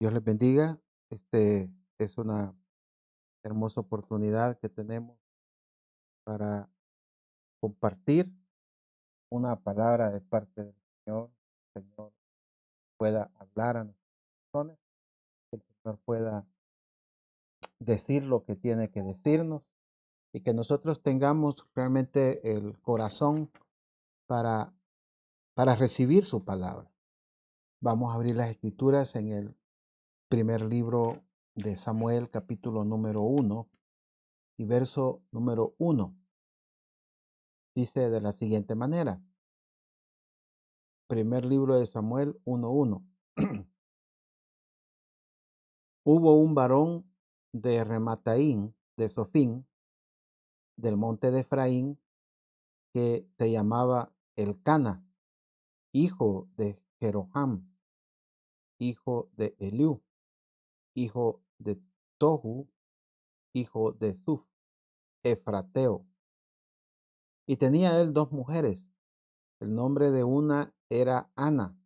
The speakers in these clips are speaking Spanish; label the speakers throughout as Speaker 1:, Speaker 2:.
Speaker 1: Dios les bendiga. Es una hermosa oportunidad que tenemos para compartir una palabra de parte del Señor. El Señor pueda hablar a nuestros corazones, que el Señor pueda decir lo que tiene que decirnos y que nosotros tengamos realmente el corazón para, para recibir su palabra. Vamos a abrir las escrituras en el primer libro de Samuel, capítulo número 1 y verso número 1. Dice de la siguiente manera, primer libro de Samuel 1:1. Hubo un varón de Remataín, de Sofín, del monte de Efraín, que se llamaba Elcana, hijo de Jeroham, hijo de Eliú, hijo de Tohu, hijo de Suf, Efrateo. Y tenía él dos mujeres. El nombre de una era Ana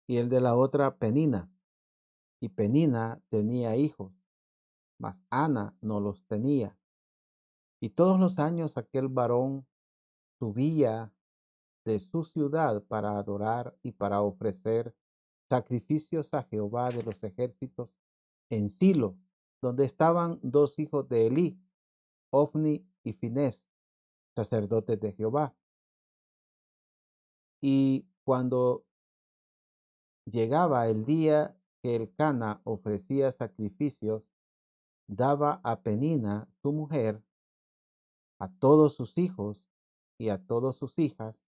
Speaker 1: y el de la otra Penina. Y Penina tenía hijos, mas Ana no los tenía. Y todos los años aquel varón subía de su ciudad para adorar y para ofrecer sacrificios a Jehová de los ejércitos en Silo, donde estaban dos hijos de Elí, Ofni y Finés, sacerdotes de Jehová. Y cuando llegaba el día que Elcana ofrecía sacrificios, daba a Penina, su mujer, a todos sus hijos y a todas sus hijas,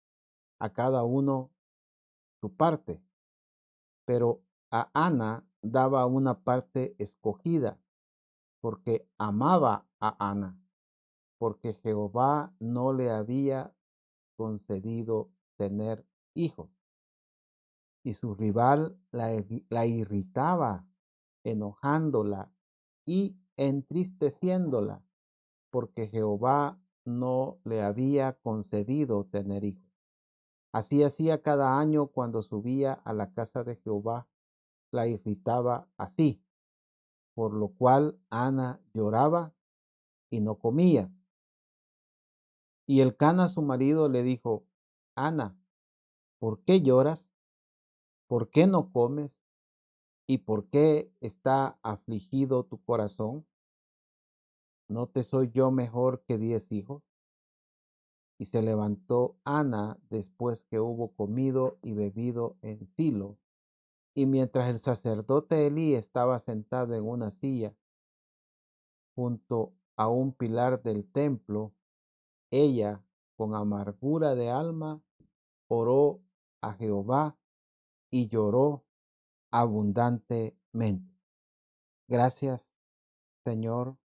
Speaker 1: a cada uno su parte, pero a Ana daba una parte escogida, porque amaba a Ana, porque Jehová no le había concedido tener hijos, y su rival la irritaba, enojándola y entristeciéndola, porque Jehová no le había concedido tener hijos. Así hacía cada año cuando subía a la casa de Jehová, la irritaba así, por lo cual Ana lloraba y no comía. Y Elcana su marido le dijo, Ana, ¿por qué lloras? ¿Por qué no comes? ¿Y por qué está afligido tu corazón? ¿No te soy yo mejor que 10 hijos? Y se levantó Ana después que hubo comido y bebido en Silo. Y mientras el sacerdote Elí estaba sentado en una silla junto a un pilar del templo, ella, con amargura de alma, oró a Jehová y lloró abundantemente. Gracias, Señor.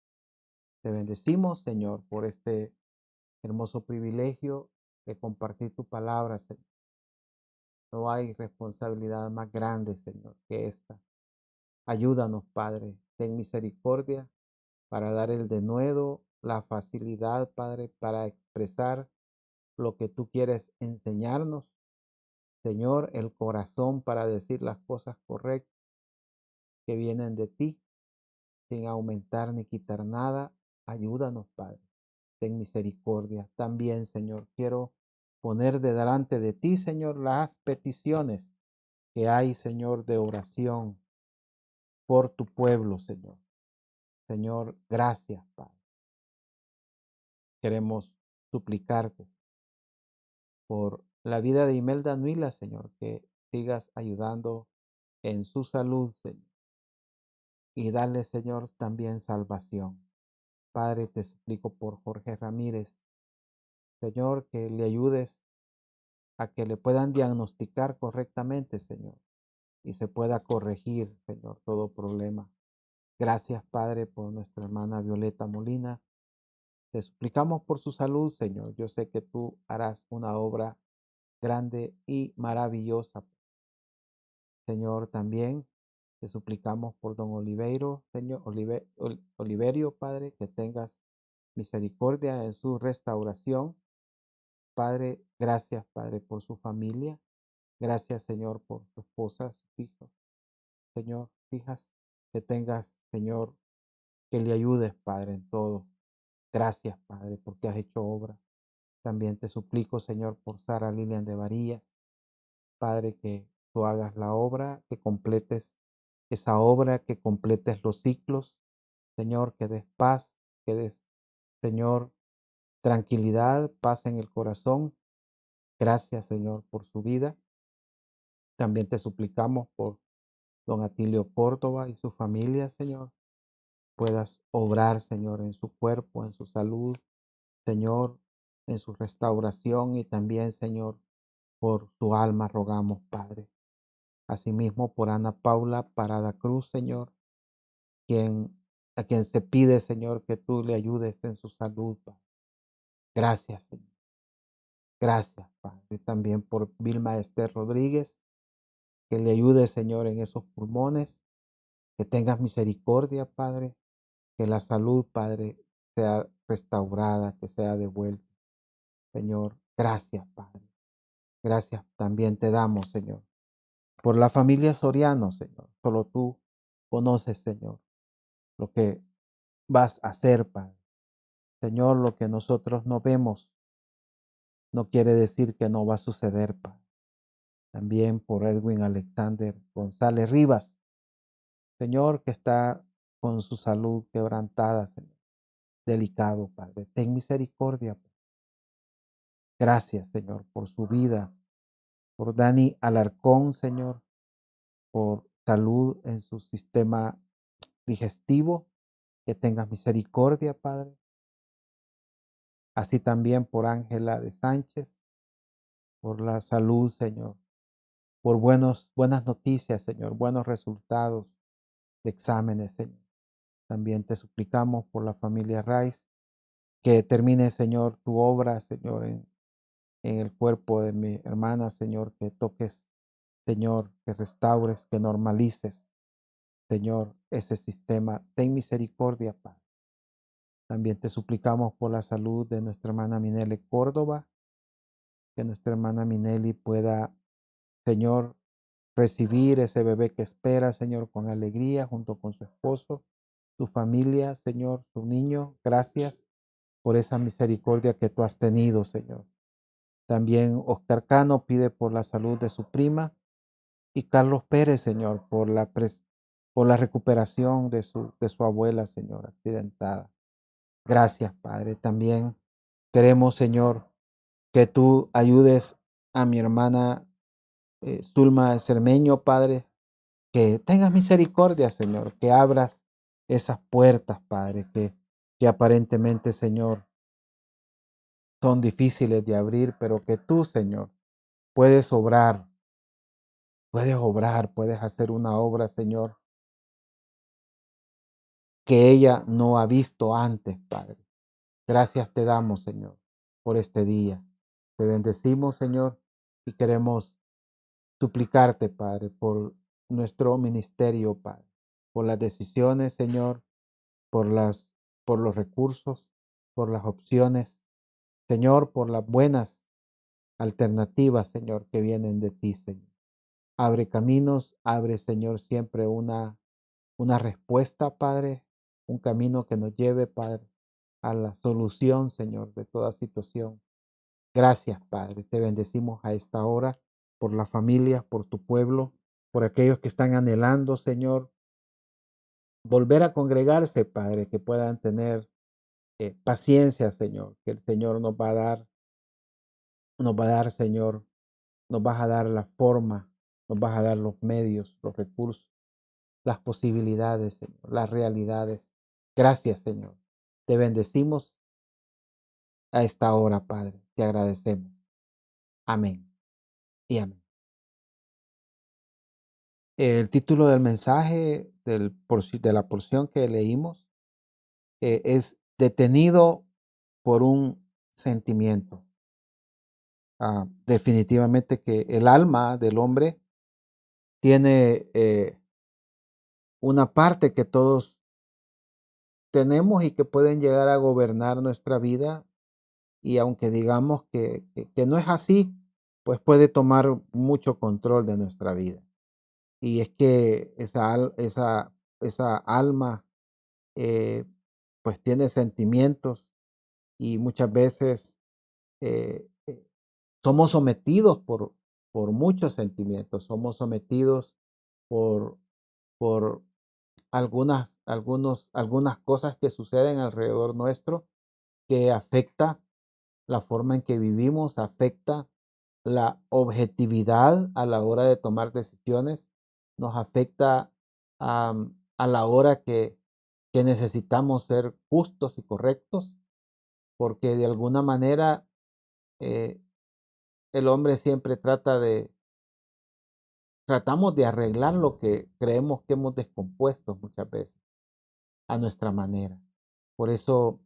Speaker 1: Te bendecimos, Señor, por este hermoso privilegio de compartir tu palabra, Señor. No hay responsabilidad más grande, Señor, que esta. Ayúdanos, Padre. Ten misericordia para dar el denuedo, la facilidad, Padre, para expresar lo que tú quieres enseñarnos. Señor, el corazón para decir las cosas correctas que vienen de ti, sin aumentar ni quitar nada. Ayúdanos, Padre. Ten misericordia. También, Señor, quiero poner de delante de ti, Señor, las peticiones que hay, Señor, de oración por tu pueblo, Señor. Señor, gracias, Padre. Queremos suplicarte por la vida de Imelda Nuila, Señor, que sigas ayudando en su salud, Señor, y darle, Señor, también salvación. Padre, te suplico por Jorge Ramírez, Señor, que le ayudes a que le puedan diagnosticar correctamente, Señor, y se pueda corregir, Señor, todo problema. Gracias, Padre, por nuestra hermana Violeta Molina. Te suplicamos por su salud, Señor. Yo sé que tú harás una obra grande y maravillosa. Señor, también te suplicamos por don Oliveiro, Señor Oliverio, Padre, que tengas misericordia en su restauración. Padre, gracias, Padre, por su familia. Gracias, Señor, por su esposa, sus hijos. Señor, hijas, que tengas, Señor, que le ayudes, Padre, en todo. Gracias, Padre, porque has hecho obra. También te suplico, Señor, por Sara Lilian de Varillas, Padre, que tú hagas la obra, que completes esa obra, que completes los ciclos, Señor, que des paz, que des, Señor, tranquilidad, paz en el corazón. Gracias, Señor, por su vida. También te suplicamos por don Atilio Córdoba y su familia, Señor. Puedas obrar, Señor, en su cuerpo, en su salud, Señor, en su restauración y también, Señor, por su alma rogamos, Padre. Asimismo, por Ana Paula Parada Cruz, Señor, a quien se pide, Señor, que tú le ayudes en su salud, Padre. Gracias, Señor. Gracias, Padre. También por Vilma Esther Rodríguez, que le ayude, Señor, en esos pulmones. Que tengas misericordia, Padre. Que la salud, Padre, sea restaurada, que sea devuelta. Señor, gracias, Padre. Gracias también te damos, Señor, por la familia Soriano, Señor. Solo tú conoces, Señor, lo que vas a hacer, Padre. Señor, lo que nosotros no vemos no quiere decir que no va a suceder, Padre. También por Edwin Alexander González Rivas, Señor, que está con su salud quebrantada, Señor. Delicado, Padre. Ten misericordia, Padre. Gracias, Señor, por su vida, por Dani Alarcón, Señor, por salud en su sistema digestivo. Que tengas misericordia, Padre. Así también por Ángela de Sánchez, por la salud, Señor, por buenas noticias, Señor, buenos resultados de exámenes, Señor. También te suplicamos por la familia Rice, que termine, Señor, tu obra, Señor, en el cuerpo de mi hermana, Señor, que toques, Señor, que restaures, que normalices, Señor, ese sistema. Ten misericordia, Padre. También te suplicamos por la salud de nuestra hermana Minele Córdoba, que nuestra hermana Minelli pueda, Señor, recibir ese bebé que espera, Señor, con alegría, junto con su esposo, su familia, Señor, su niño. Gracias por esa misericordia que tú has tenido, Señor. También Oscar Cano pide por la salud de su prima y Carlos Pérez, Señor, por la recuperación de su abuela, Señor, accidentada. Gracias, Padre. También queremos, Señor, que tú ayudes a mi hermana Zulma Cermeño, Padre, que tengas misericordia, Señor, que abras esas puertas, Padre, que aparentemente, Señor, son difíciles de abrir, pero que tú, Señor, puedes obrar, puedes hacer una obra, Señor, que ella no ha visto antes, Padre. Gracias te damos, Señor, por este día. Te bendecimos, Señor, y queremos suplicarte, Padre, por nuestro ministerio, Padre, por las decisiones, Señor, por por los recursos, por las opciones, Señor, por las buenas alternativas, Señor, que vienen de ti, Señor. Abre caminos, abre, Señor, siempre una respuesta, Padre, un camino que nos lleve, Padre, a la solución, Señor, de toda situación. Gracias, Padre. Te bendecimos a esta hora por las familias, por tu pueblo, por aquellos que están anhelando, Señor, volver a congregarse, Padre, que puedan tener paciencia, Señor, que el Señor nos va a dar, Señor, nos vas a dar la forma, nos vas a dar los medios, los recursos, las posibilidades, Señor, las realidades. Gracias, Señor. Te bendecimos a esta hora, Padre. Te agradecemos. Amén y amén. El título del mensaje de la porción que leímos es Detenido por un sentimiento. Definitivamente que el alma del hombre tiene una parte que todos tenemos y que pueden llegar a gobernar nuestra vida, y aunque digamos que no es así, pues puede tomar mucho control de nuestra vida. y es que esa alma eh, pues tiene sentimientos y muchas veces somos sometidos por muchos sentimientos, somos sometidos por, por algunas cosas que suceden alrededor nuestro que afecta la forma en que vivimos, afecta la objetividad a la hora de tomar decisiones, nos afecta a la hora que necesitamos ser justos y correctos, porque de alguna manera eh, el hombre siempre tratamos de arreglar lo que creemos que hemos descompuesto muchas veces a nuestra manera. Por eso,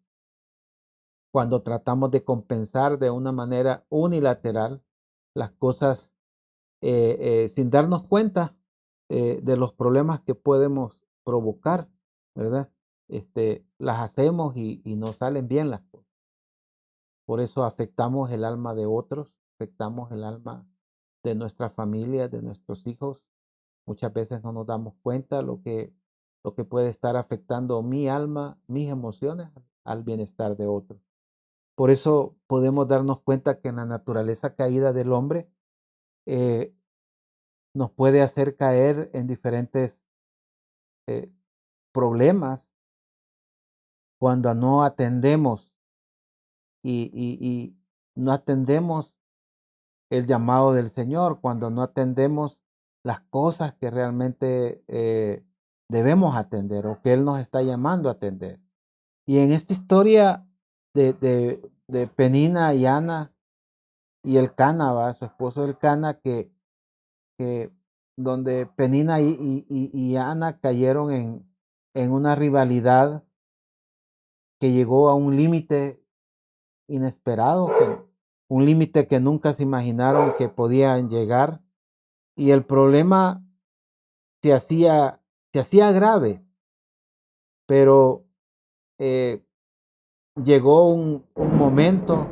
Speaker 1: cuando tratamos de compensar de una manera unilateral las cosas sin darnos cuenta de los problemas que podemos provocar, ¿verdad? Las hacemos y no salen bien las cosas. Por eso afectamos el alma de otros, afectamos el alma de nuestra familia, de nuestros hijos. Muchas veces no nos damos cuenta lo que puede estar afectando mi alma, mis emociones al bienestar de otros. Por eso podemos darnos cuenta que en la naturaleza caída del hombre eh, nos puede hacer caer en diferentes eh, problemas cuando no atendemos y no atendemos el llamado del Señor, cuando no atendemos las cosas que realmente debemos atender o que Él nos está llamando a atender. Y en esta historia de Penina y Ana y Elcana, ¿va? Su esposo Elcana, que donde Penina y Ana cayeron en una rivalidad que llegó a un límite inesperado, un límite que nunca se imaginaron que podían llegar. Y el problema se hacía grave, pero eh, llegó un momento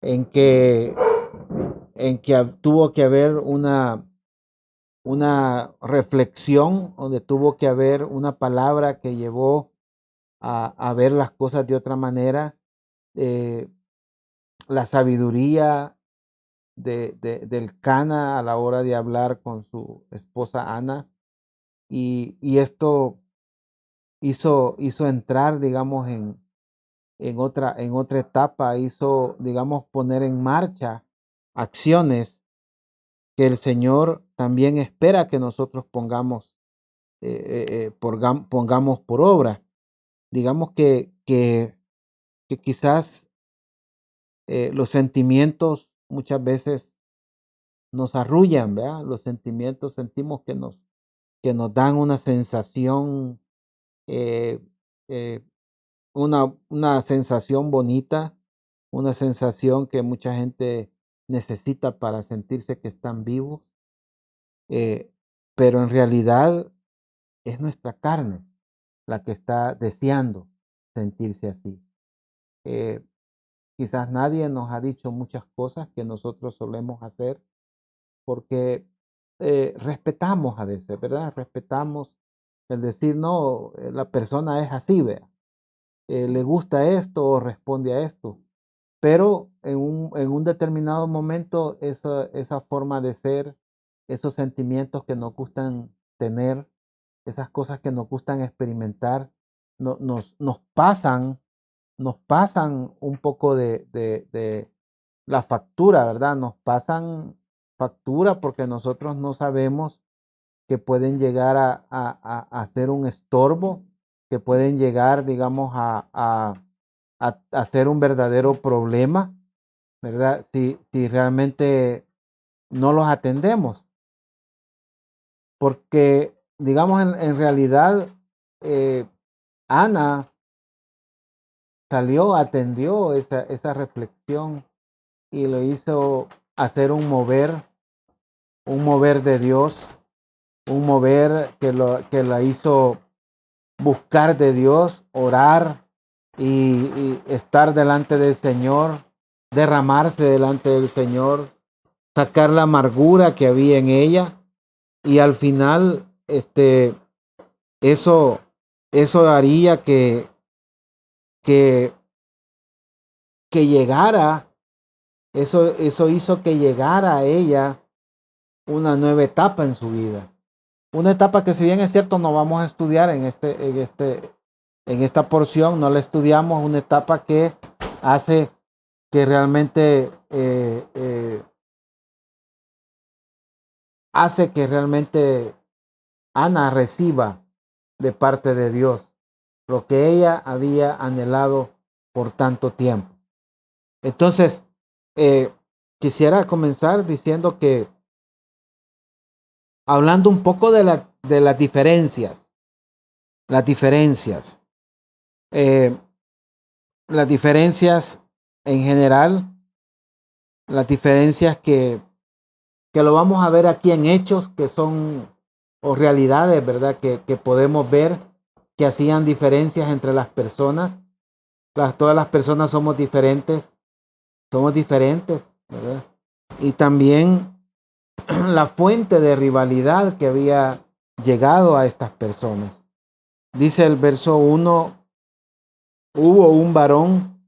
Speaker 1: en que, tuvo que haber una reflexión, donde tuvo que haber una palabra que llevó a ver las cosas de otra manera. eh, la sabiduría del Cana a la hora de hablar con su esposa Ana, y esto hizo entrar, digamos, en otra etapa, hizo, digamos, poner en marcha acciones que el Señor también espera que nosotros pongamos por obra. Digamos que quizás los sentimientos muchas veces nos arrullan, ¿verdad? Los sentimientos sentimos que nos dan una sensación, eh, eh, una sensación bonita, una sensación que mucha gente necesita para sentirse que están vivos, eh, pero en realidad es nuestra carne la que está deseando sentirse así. Eh, Quizás nadie nos ha dicho muchas cosas que nosotros solemos hacer porque respetamos a veces, ¿verdad? Respetamos el decir, no, la persona es así, vea, le gusta esto o responde a esto, pero en un determinado momento esa forma de ser, esos sentimientos que nos gustan tener, esas cosas que nos gustan experimentar, nos pasan un poco de la factura, ¿verdad? Nos pasan factura porque nosotros no sabemos que pueden llegar a ser un estorbo, que pueden llegar, digamos, a ser un verdadero problema, ¿verdad? Si realmente no los atendemos. Porque, digamos, en realidad, Ana atendió esa reflexión y lo hizo hacer un mover de Dios, un mover que la hizo buscar de Dios, orar y estar delante del Señor, derramarse delante del Señor, sacar la amargura que había en ella y al final, eso, eso haría que, que llegara, eso hizo que llegara a ella una nueva etapa en su vida. Una etapa que, si bien es cierto, no vamos a estudiar en esta porción, no la estudiamos, una etapa que hace que realmente hace que realmente Ana reciba de parte de Dios lo que ella había anhelado por tanto tiempo. Entonces, quisiera comenzar diciendo que, hablando un poco de las diferencias, las diferencias, eh, las diferencias en general, las diferencias que lo vamos a ver aquí en hechos, que son, o realidades, ¿verdad? Que podemos ver que hacían diferencias entre las personas. Todas las personas somos diferentes, ¿verdad? Y también la fuente de rivalidad que había llegado a estas personas. Dice el verso 1, hubo un varón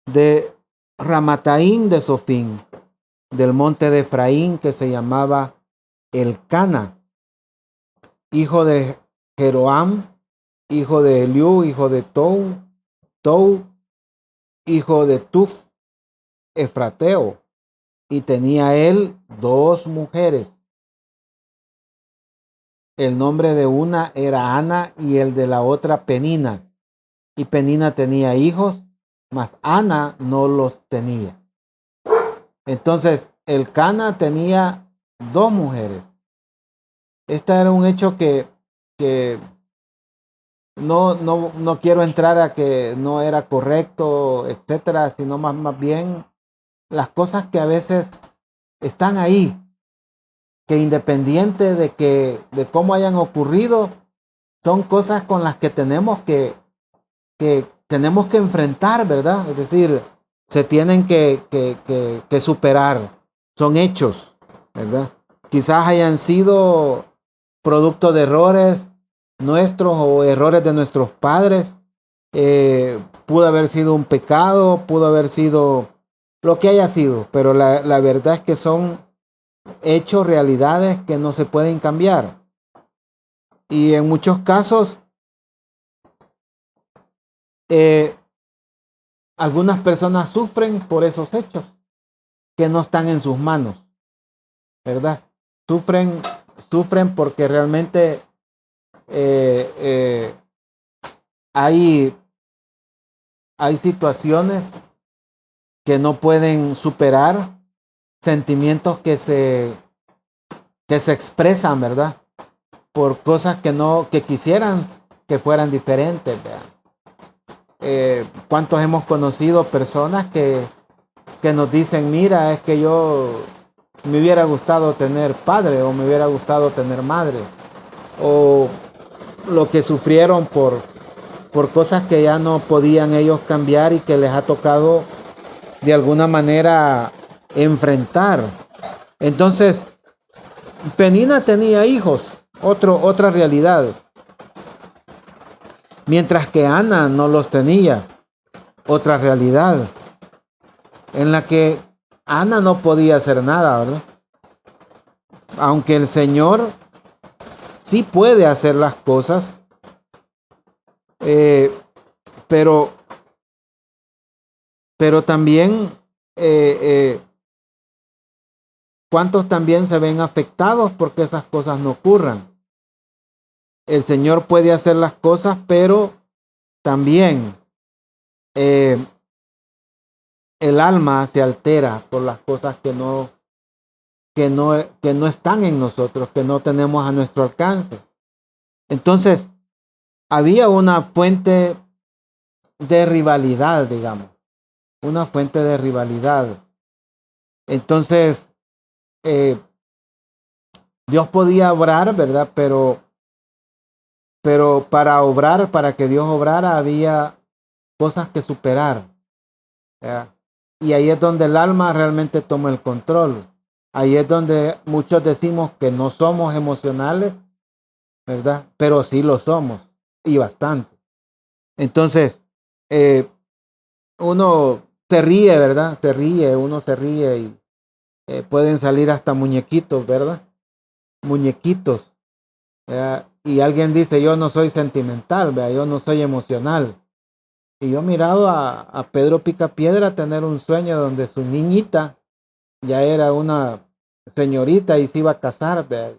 Speaker 1: de Ramataín de Sofín, del monte de Efraín, que se llamaba Elcana, hijo de Jeroam, hijo de Eliú, hijo de Tou, hijo de Tuf, Efrateo, y tenía él 2 mujeres. El nombre de una era Ana y el de la otra Penina. Y Penina tenía hijos, mas Ana no los tenía. Entonces, Elcana tenía 2 mujeres. Este era un hecho que no quiero entrar a que no era correcto, etcétera, sino más bien las cosas que a veces están ahí, que independiente de cómo hayan ocurrido, son cosas con las que tenemos que tenemos que enfrentar, ¿verdad? Es decir, se tienen que superar, son hechos, ¿verdad? Quizás hayan sido producto de errores nuestros o errores de nuestros padres, pudo haber sido un pecado, pudo haber sido lo que haya sido, pero la verdad es que son hechos, realidades que no se pueden cambiar. Y en muchos casos, eh, algunas personas sufren por esos hechos que no están en sus manos, ¿verdad? Sufren, sufren porque realmente eh, eh, hay, hay situaciones que no pueden superar, sentimientos que se expresan, ¿verdad? Por cosas que quisieran que fueran diferentes, ¿verdad? ¿Cuántos hemos conocido personas que nos dicen, mira, es que yo me hubiera gustado tener padre o me hubiera gustado tener madre? O lo que sufrieron por cosas que ya no podían ellos cambiar y que les ha tocado de alguna manera enfrentar. Entonces, Penina tenía hijos, otra realidad, mientras que Ana no los tenía, otra realidad, en la que Ana no podía hacer nada, ¿verdad? Aunque el Señor sí puede hacer las cosas, eh, pero, pero también, ¿cuántos también se ven afectados porque esas cosas no ocurran? El Señor puede hacer las cosas, pero también eh, el alma se altera por las cosas que no están en nosotros, que no tenemos a nuestro alcance. Entonces, había una fuente de rivalidad, digamos, una fuente de rivalidad. Entonces, Dios podía obrar, ¿verdad? Pero para obrar, para que Dios obrara, había cosas que superar, ¿verdad? Y ahí es donde el alma realmente toma el control. Ahí es donde muchos decimos que no somos emocionales, ¿verdad? Pero sí lo somos, y bastante. Entonces, eh, uno se ríe, ¿verdad? Se ríe, uno se ríe y pueden salir hasta muñequitos, ¿verdad? Muñequitos. Y alguien dice, yo no soy sentimental, ¿verdad? Yo no soy emocional. Y yo miraba a Pedro Picapiedra tener un sueño donde su niñita ya era una señorita y se iba a casar, ¿verdad?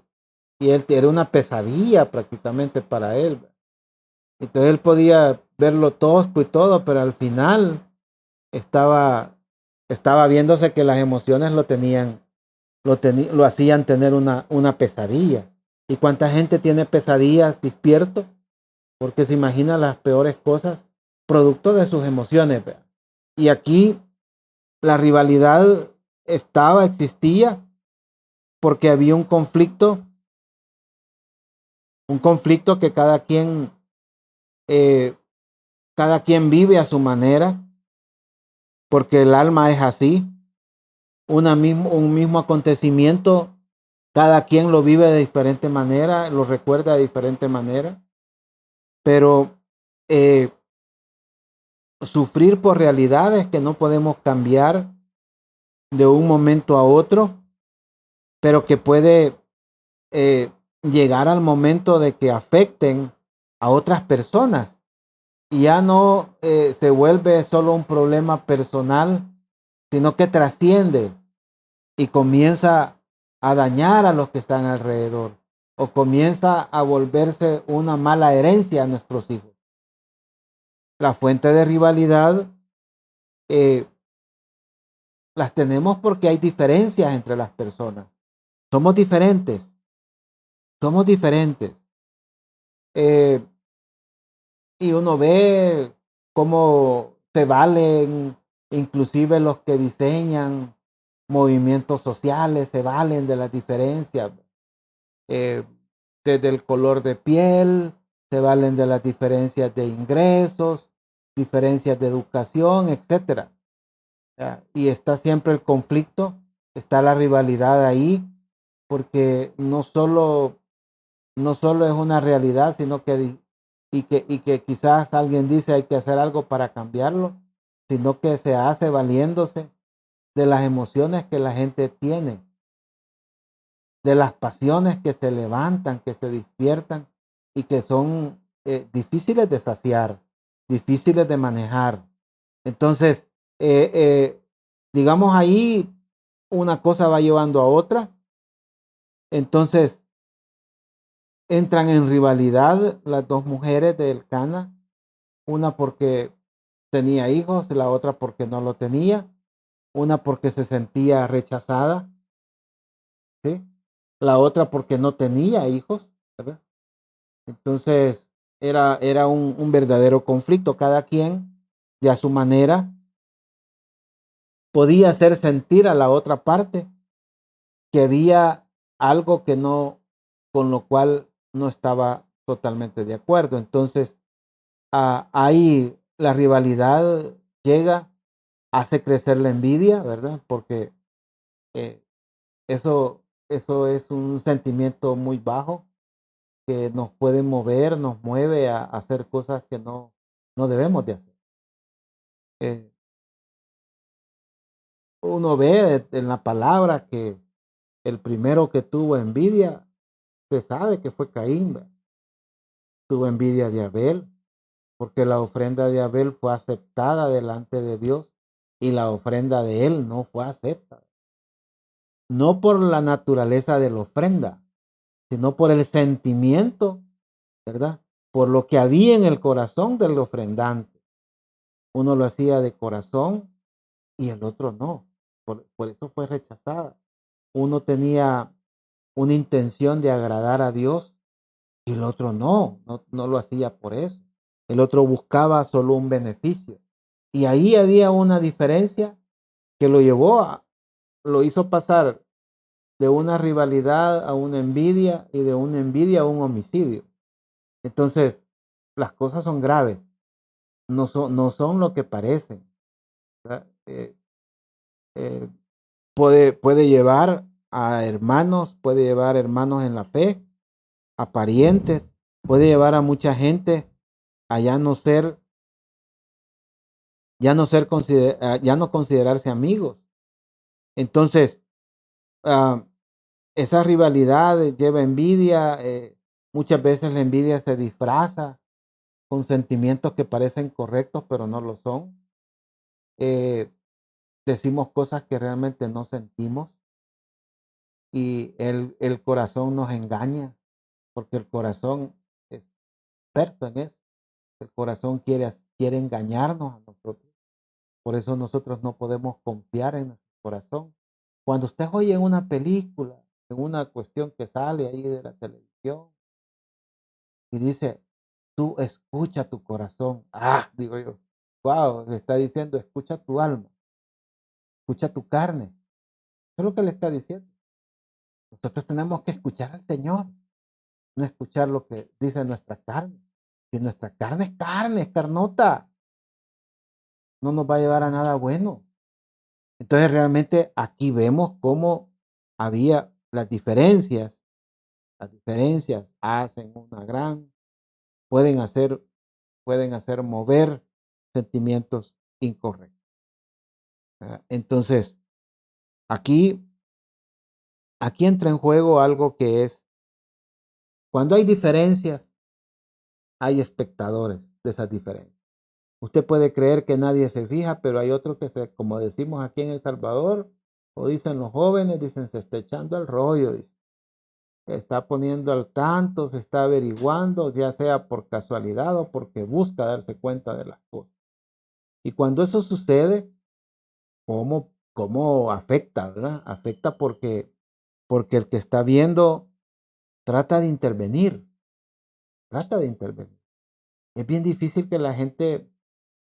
Speaker 1: Y él era una pesadilla prácticamente para él, ¿verdad? Entonces él podía verlo tosco y todo, pero al final estaba, estaba viéndose que las emociones lo hacían tener una pesadilla. ¿Y cuánta gente tiene pesadillas despierto? Porque se imagina las peores cosas producto de sus emociones, ¿verdad? Y aquí la rivalidad existía porque había un conflicto que eh, cada quien vive a su manera, porque el alma es así, un mismo acontecimiento, cada quien lo vive de diferente manera, lo recuerda de diferente manera, pero eh, sufrir por realidades que no podemos cambiar de un momento a otro, pero que puede eh, llegar al momento de que afecten a otras personas y ya no se vuelve solo un problema personal, sino que trasciende y comienza a dañar a los que están alrededor o comienza a volverse una mala herencia a nuestros hijos. La fuente de rivalidad eh, las tenemos porque hay diferencias entre las personas. Somos diferentes, somos diferentes. Eh, y uno ve cómo se valen, inclusive los que diseñan movimientos sociales, se valen de las diferencias. Eh, Desde el color de piel, se valen de las diferencias de ingresos, diferencias de educación, etcétera. Y está siempre el conflicto, está la rivalidad ahí, porque no solo es una realidad, sino que quizás alguien dice hay que hacer algo para cambiarlo, sino que se hace valiéndose de las emociones que la gente tiene, de las pasiones que se levantan, que se despiertan y que son difíciles de saciar, difíciles de manejar. Entonces, eh, eh, digamos ahí, una cosa va llevando a otra. Entonces, entran en rivalidad las dos mujeres de Elcana, una porque tenía hijos, la otra porque no lo tenía, una porque se sentía rechazada, ¿sí? La otra porque no tenía hijos, ¿verdad? Entonces era un verdadero conflicto. Cada quien, de a su manera, podía hacer sentir a la otra parte que había algo que no, con lo cual no estaba totalmente de acuerdo. Entonces, ahí la rivalidad llega, hace crecer la envidia, ¿verdad? Porque eh, eso es un sentimiento muy bajo que nos puede mover, nos mueve a hacer cosas que no debemos de hacer. Eh, Uno ve en la palabra que el primero que tuvo envidia, se sabe que fue Caín, ¿verdad? Tuvo envidia de Abel, porque la ofrenda de Abel fue aceptada delante de Dios y la ofrenda de él no fue aceptada. No por la naturaleza de la ofrenda, sino por el sentimiento, ¿verdad? Por lo que había en el corazón del ofrendante. Uno lo hacía de corazón y el otro no. Por eso fue rechazada. Uno tenía una intención de agradar a Dios y el otro no lo hacía por eso. El otro buscaba solo un beneficio. Y ahí había una diferencia que lo hizo pasar de una rivalidad a una envidia y de una envidia a un homicidio. Entonces, las cosas son graves, no son lo que parecen, ¿verdad? Puede llevar a hermanos, puede llevar hermanos en la fe, a parientes, puede llevar a mucha gente a ya no considerarse amigos. Entonces, ah, esa rivalidad lleva envidia, muchas veces la envidia se disfraza con sentimientos que parecen correctos, pero no lo son. Eh, Decimos cosas que realmente no sentimos y el corazón nos engaña, porque el corazón es experto en eso. El corazón quiere engañarnos a nosotros. Por eso nosotros no podemos confiar en nuestro corazón. Cuando usted oye en una película, en una cuestión que sale ahí de la televisión y dice, tú escucha tu corazón. Ah, digo yo, wow, le está diciendo, escucha tu alma, escucha tu carne. Eso es lo que le está diciendo. Nosotros tenemos que escuchar al Señor, no escuchar lo que dice nuestra carne. Si nuestra carne, es carnota, no nos va a llevar a nada bueno. Entonces realmente aquí vemos cómo había las diferencias hacen una gran, pueden hacer, pueden hacer mover sentimientos incorrectos. Entonces, aquí, aquí entra en juego algo que es, cuando hay diferencias, hay espectadores de esas diferencias. Usted puede creer que nadie se fija, pero hay otros que como decimos aquí en El Salvador, o dicen los jóvenes, dicen, se está echando el rollo, dice. Se está poniendo al tanto, se está averiguando, ya sea por casualidad o porque busca darse cuenta de las cosas. Y cuando eso sucede, ¿cómo afecta, verdad? Afecta porque el que está viendo trata de intervenir, trata de intervenir. Es bien difícil que la gente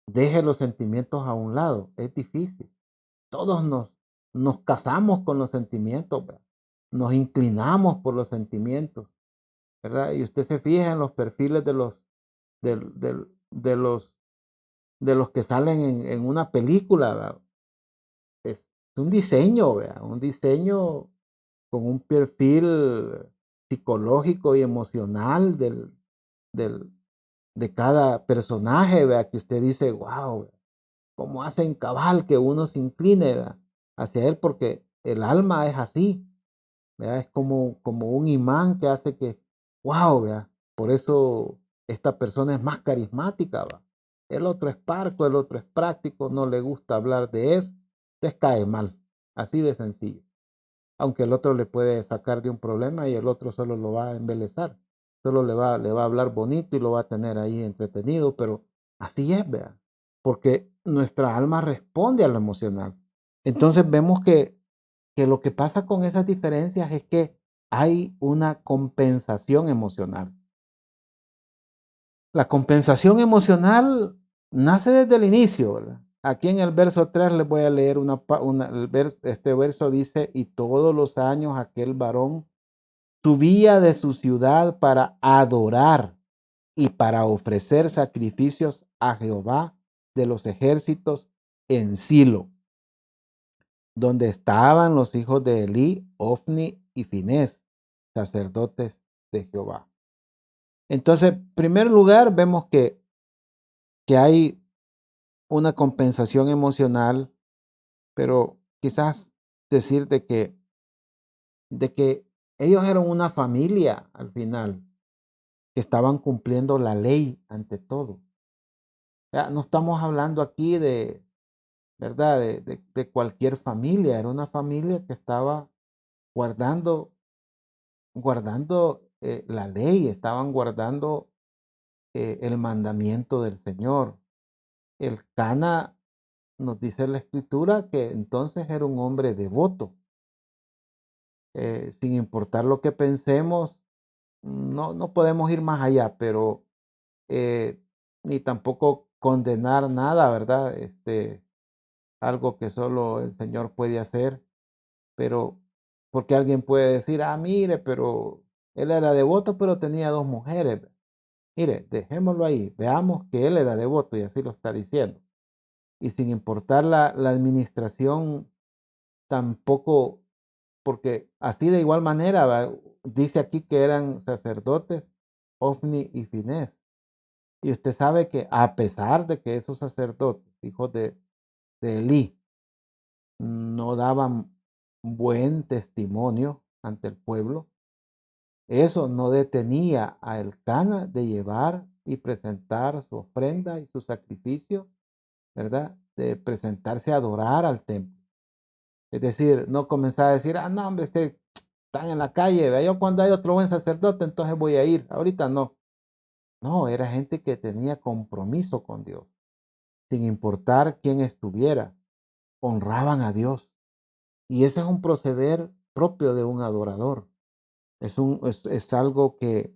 Speaker 1: deje los sentimientos a un lado, es difícil. Todos nos casamos con los sentimientos, ¿verdad? Nos inclinamos por los sentimientos, ¿verdad? Y usted se fija en los perfiles del- del- de los, de los que salen en una película, ¿verdad? Es un diseño, ¿verdad? Un diseño con un perfil psicológico y emocional del, de cada personaje, ¿verdad? Que usted dice, wow, cómo hacen cabal que uno se incline, ¿verdad? Hacia él, porque el alma es así, ¿verdad? Es como un imán que hace que, wow, ¿verdad? Por eso esta persona es más carismática, ¿verdad? El otro es parco, el otro es práctico, no le gusta hablar de eso, les cae mal, así de sencillo. Aunque el otro le puede sacar de un problema y el otro solo lo va a embelezar, solo le va a hablar bonito y lo va a tener ahí entretenido, pero así es, vea, porque nuestra alma responde a lo emocional. Entonces vemos que lo que pasa con esas diferencias es que hay una compensación emocional. La compensación emocional nace desde el inicio, ¿verdad? Aquí en el verso 3 les voy a leer este verso dice, y todos los años aquel varón subía de su ciudad para adorar y para ofrecer sacrificios a Jehová de los ejércitos en Silo, donde estaban los hijos de Elí, Ofni y Finés, sacerdotes de Jehová. Entonces, en primer lugar, vemos que hay una compensación emocional, pero quizás decir de que ellos eran una familia al final, que estaban cumpliendo la ley ante todo. Ya, no estamos hablando aquí de, ¿verdad? De cualquier familia, era una familia que estaba guardando la ley, estaban guardando el mandamiento del Señor. El Cana nos dice la escritura que entonces era un hombre devoto. Sin importar lo que pensemos, no podemos ir más allá, pero ni tampoco condenar nada, ¿verdad? Algo que solo el Señor puede hacer, pero porque alguien puede decir, ah, mire, pero él era devoto, pero tenía dos mujeres. Mire, dejémoslo ahí, veamos que él era devoto y así lo está diciendo. Y sin importar la administración, tampoco porque así de igual manera, dice aquí que eran sacerdotes, Ofni y Finés. Y usted sabe que a pesar de que esos sacerdotes, hijos de Elí, no daban buen testimonio ante el pueblo, eso no detenía a Elcana de llevar y presentar su ofrenda y su sacrificio, ¿verdad? De presentarse a adorar al templo. Es decir, no comenzar a decir, no, hombre, están en la calle, ¿ve? Yo cuando hay otro buen sacerdote, entonces voy a ir. Ahorita no. No, era gente que tenía compromiso con Dios, sin importar quién estuviera. Honraban a Dios. Y ese es un proceder propio de un adorador. Es algo que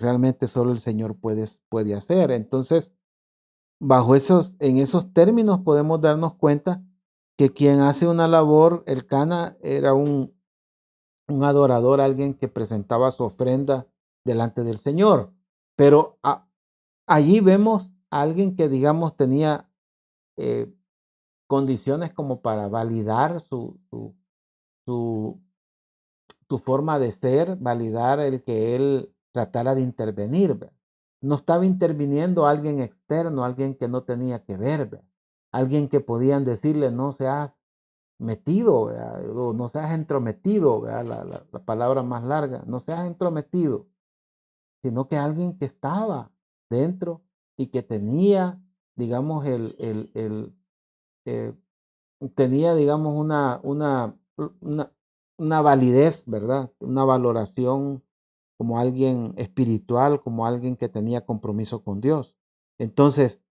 Speaker 1: realmente solo el Señor puede hacer. Entonces, en esos términos podemos darnos cuenta que quien hace una labor, el Cana era un adorador, alguien que presentaba su ofrenda delante del Señor. Pero allí vemos a alguien que, digamos, tenía eh, condiciones como para validar su, su forma de ser, validar el que él tratara de intervenir. ¿Ve? No estaba interviniendo alguien externo, alguien que no tenía que ver, ¿ve? Alguien que podían decirle no seas metido, ¿verdad? O no seas entrometido, ¿verdad? La palabra más larga, no seas entrometido, sino que alguien que estaba dentro y que tenía, digamos, eh, tenía, digamos, una validez, ¿verdad? Una valoración como alguien espiritual, como alguien que tenía compromiso con Dios. Entonces,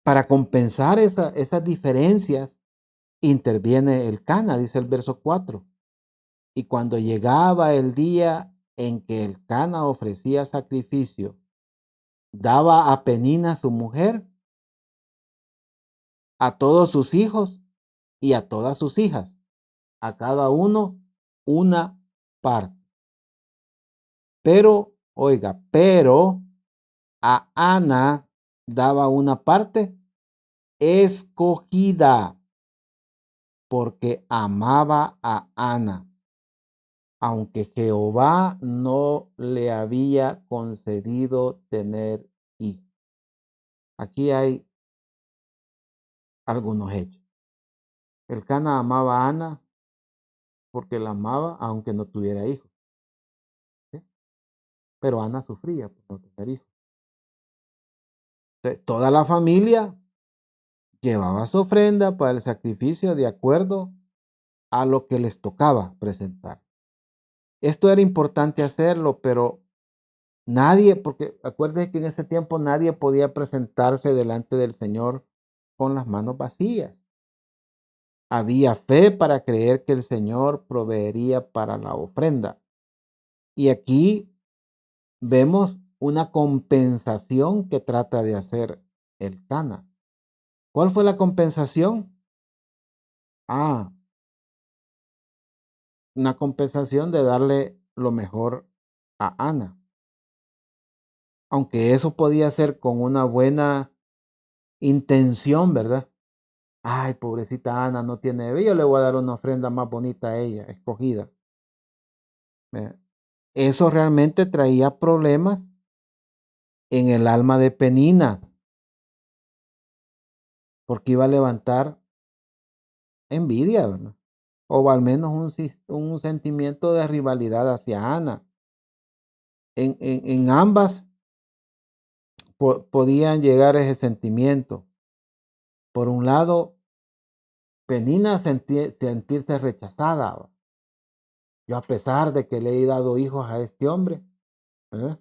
Speaker 1: para compensar esas diferencias, interviene el Cana, dice el verso 4. Y cuando llegaba el día en que el Cana ofrecía sacrificio, daba a Penina su mujer, a todos sus hijos y a todas sus hijas, a cada uno una parte. Pero a Ana daba una parte escogida porque amaba a Ana, aunque Jehová no le había concedido tener hijos. Aquí hay algunos hechos. El Cana amaba a Ana porque la amaba aunque no tuviera hijos. ¿Sí? Pero Ana sufría por no tener hijos. Entonces, toda la familia llevaba su ofrenda para el sacrificio de acuerdo a lo que les tocaba presentar. Esto era importante hacerlo, pero nadie, porque acuérdense que en ese tiempo nadie podía presentarse delante del Señor con las manos vacías. Había fe para creer que el Señor proveería para la ofrenda. Y aquí vemos una compensación que trata de hacer el Cana. ¿Cuál fue la compensación? Ah, una compensación de darle lo mejor a Ana. Aunque eso podía ser con una buena intención, ¿verdad? Ay, pobrecita Ana, no tiene bebé, yo le voy a dar una ofrenda más bonita a ella, escogida. Eso realmente traía problemas en el alma de Penina, porque iba a levantar envidia, ¿verdad? O al menos un sentimiento de rivalidad hacia Ana. En ambas podían llegar ese sentimiento. Por un lado, Penina sentirse rechazada. Yo a pesar de que le he dado hijos a este hombre, ¿verdad?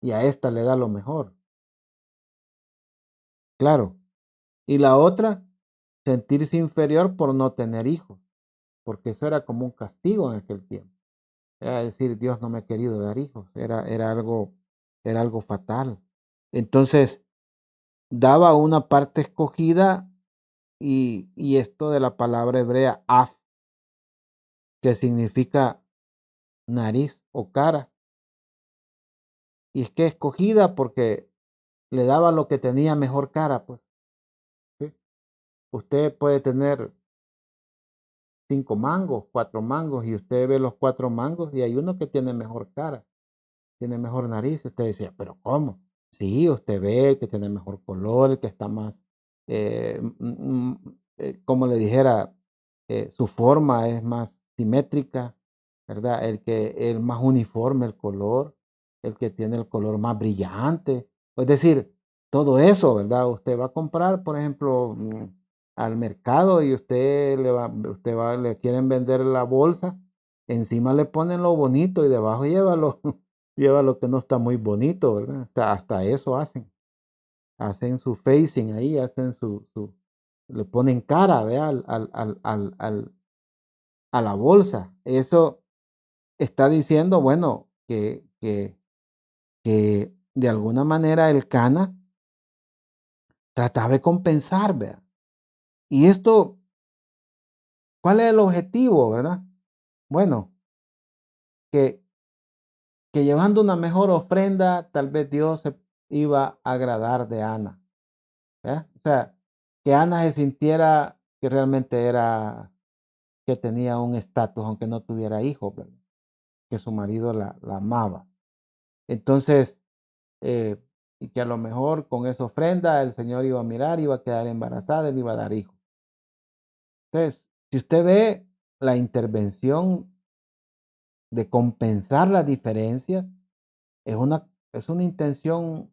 Speaker 1: Y a esta le da lo mejor. Claro. Y la otra, sentirse inferior por no tener hijos, porque eso era como un castigo en aquel tiempo. Era decir, Dios no me ha querido dar hijos, era algo fatal. Entonces, daba una parte escogida y esto de la palabra hebrea af, que significa nariz o cara. Y es que escogida porque le daba lo que tenía mejor cara, pues. ¿Sí? Usted puede tener 5 mangos, 4 mangos, y usted ve los 4 mangos y hay uno que tiene mejor cara, tiene mejor nariz. Usted decía, pero ¿cómo? Sí, usted ve el que tiene mejor color, el que está más, como le dijera, su forma es más simétrica, ¿verdad? El más uniforme, el color, el que tiene el color más brillante. Es decir, todo eso, ¿verdad? Usted va a comprar, por ejemplo, al mercado y le quieren vender la bolsa, encima le ponen lo bonito y debajo lleva lo que no está muy bonito, ¿verdad? Hasta eso hacen. Hacen su facing ahí, le ponen cara, ¿verdad? A la bolsa. Eso está diciendo, bueno, que de alguna manera el Cana trataba de compensar, ¿verdad? Y esto, ¿cuál es el objetivo, verdad? Bueno, que, que llevando una mejor ofrenda, tal vez Dios se iba a agradar de Ana, ¿verdad? O sea, que Ana se sintiera que realmente que tenía un estatus, aunque no tuviera hijos, ¿verdad? Que su marido la amaba. Entonces, y que a lo mejor con esa ofrenda el Señor iba a mirar, iba a quedar embarazada, le iba a dar hijos. Entonces, si usted ve la intervención de compensar las diferencias, es una intención,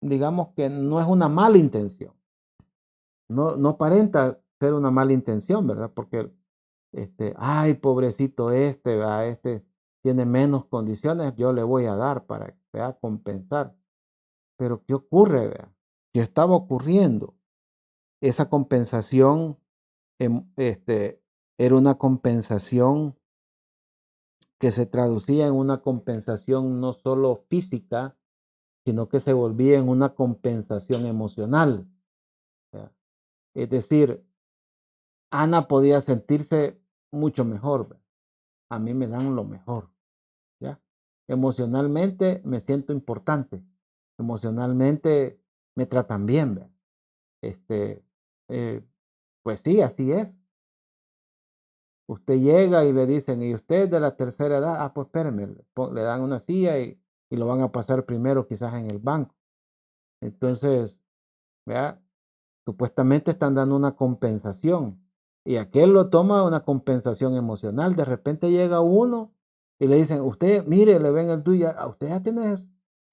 Speaker 1: digamos que no es una mala intención. No aparenta ser una mala intención, ¿verdad? Porque, ay, pobrecito este tiene menos condiciones, yo le voy a dar para, ¿verdad? Compensar. Pero ¿qué ocurre, vea? ¿Qué estaba ocurriendo? Esa compensación, era una compensación que se traducía en una compensación no solo física, sino que se volvía en una compensación emocional. ¿Verdad? Es decir, Ana podía sentirse mucho mejor. ¿Verdad? A mí me dan lo mejor. ¿Ya? Emocionalmente me siento importante. Emocionalmente me tratan bien. ¿Verdad? Este, eh, pues sí, así es. Usted llega y le dicen, ¿y usted de la tercera edad? Ah, pues espéreme, le dan una silla y lo van a pasar primero quizás en el banco. Entonces, ¿verdad? Supuestamente están dando una compensación y aquel lo toma una compensación emocional. De repente llega uno y le dicen, usted, mire, le ven el tuyo, usted ya tiene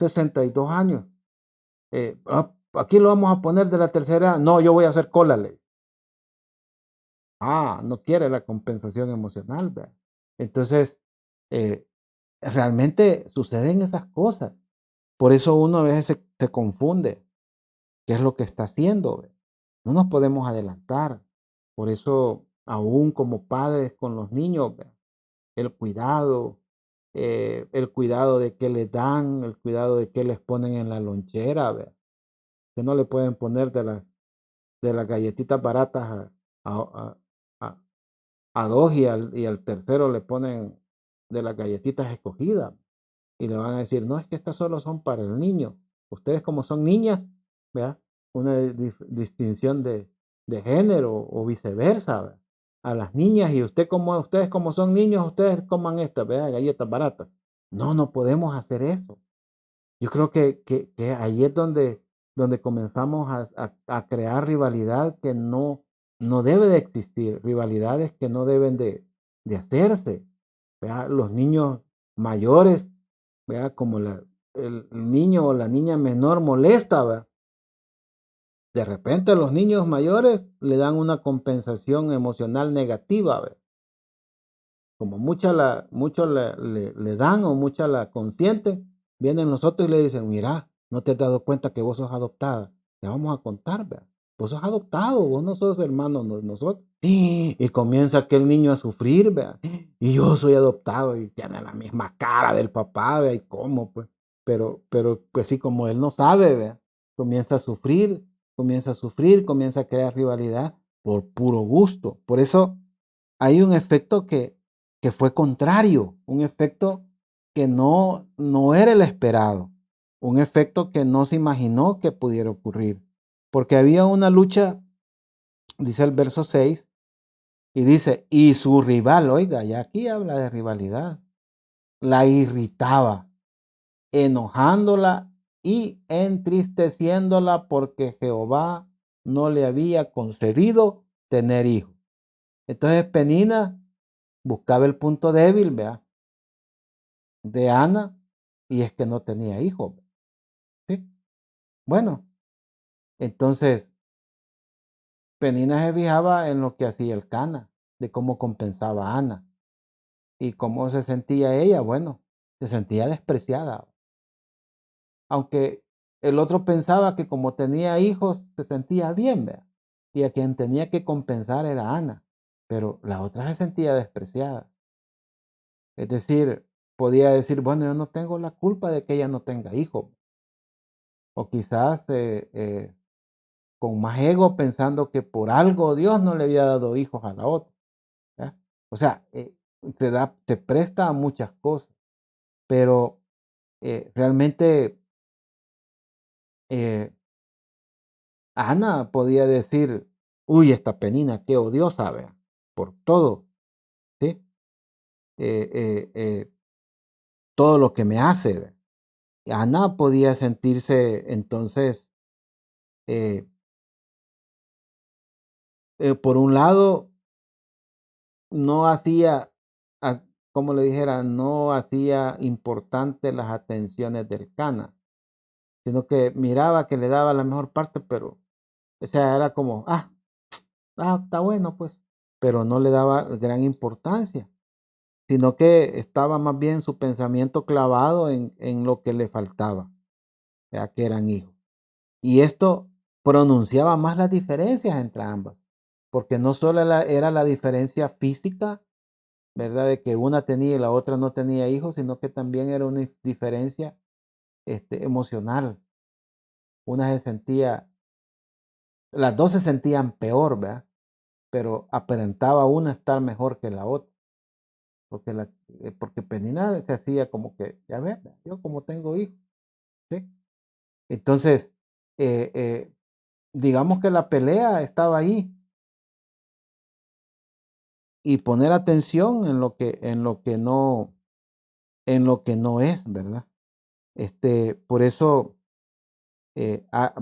Speaker 1: 62 años. Aquí lo vamos a poner de la tercera edad. No, yo voy a hacer cola, le dice. No quiere la compensación emocional, ¿verdad? Entonces, eh, realmente suceden esas cosas. Por eso uno a veces se confunde qué es lo que está haciendo, ¿ve? No nos podemos adelantar. Por eso, aún como padres con los niños, ¿ve? El cuidado de qué les dan, el cuidado de qué les ponen en la lonchera, ¿ve? Que no le pueden poner de las galletitas baratas a, a- a dos y al tercero le ponen de las galletitas escogidas y le van a decir, no, es que estas solo son para el niño. Ustedes como son niñas, ¿verdad? Una distinción de género o viceversa, ¿verdad? A las niñas y ustedes como son niños, ustedes coman estas, ¿verdad? Galletas baratas. No, no podemos hacer eso. Yo creo que ahí es donde comenzamos a crear rivalidad que no debe de existir, rivalidades que no deben de hacerse. ¿Verdad? Los niños mayores, ¿verdad? Como el niño o la niña menor molesta, ¿verdad? De repente los niños mayores le dan una compensación emocional negativa, ¿verdad? Como muchos le dan o muchas la consienten, vienen los otros y le dicen, mira, no te has dado cuenta que vos sos adoptada. Te vamos a contar, ¿verdad? Vos sos adoptado, vos no sos hermano de nosotros. Y comienza aquel niño a sufrir, ¿verdad? Y yo soy adoptado y tiene la misma cara del papá, ¿verdad? ¿Y cómo, pues? Pues sí, como él no sabe, ¿verdad? Comienza a sufrir, comienza a crear rivalidad por puro gusto. Por eso hay un efecto que fue contrario, un efecto que no era el esperado, un efecto que no se imaginó que pudiera ocurrir, porque había una lucha, dice el verso 6, Y dice, y su rival, oiga, ya aquí habla de rivalidad, la irritaba, enojándola y entristeciéndola porque Jehová no le había concedido tener hijos. Entonces Penina buscaba el punto débil, ¿vea? De Ana, y es que no tenía hijos. ¿Sí? Bueno, entonces Penina se fijaba en lo que hacía el Cana, de cómo compensaba a Ana. ¿Y cómo se sentía ella? Bueno, se sentía despreciada. Aunque el otro pensaba que como tenía hijos, se sentía bien, ¿verdad? Y a quien tenía que compensar era Ana, pero la otra se sentía despreciada. Es decir, podía decir, bueno, yo no tengo la culpa de que ella no tenga hijos. O quizás con más ego pensando que por algo Dios no le había dado hijos a la otra. ¿Verdad? O sea, se presta a muchas cosas, pero realmente eh, Ana podía decir, uy, esta Penina, qué odiosa, vea, por todo, ¿sí? Eh, eh, eh, todo lo que me hace, vea. Ana podía sentirse entonces, eh, por un lado, no hacía, como le dijera, no hacía importante las atenciones del Cana, sino que miraba que le daba la mejor parte, pero, o sea, era como, está bueno, pues, pero no le daba gran importancia, sino que estaba más bien su pensamiento clavado en lo que le faltaba, ya que eran hijos. Y esto pronunciaba más las diferencias entre ambas, porque no solo era la diferencia física, ¿verdad? De que una tenía y la otra no tenía hijos, sino que también era una diferencia emocional. Una se sentía, las dos se sentían peor, ¿verdad? Pero aparentaba una estar mejor que la otra. Porque Penina se hacía como que, ya ves, yo como tengo hijos, ¿sí? Entonces, eh, eh, digamos que la pelea estaba ahí y poner atención en lo que no es, ¿verdad? Por eso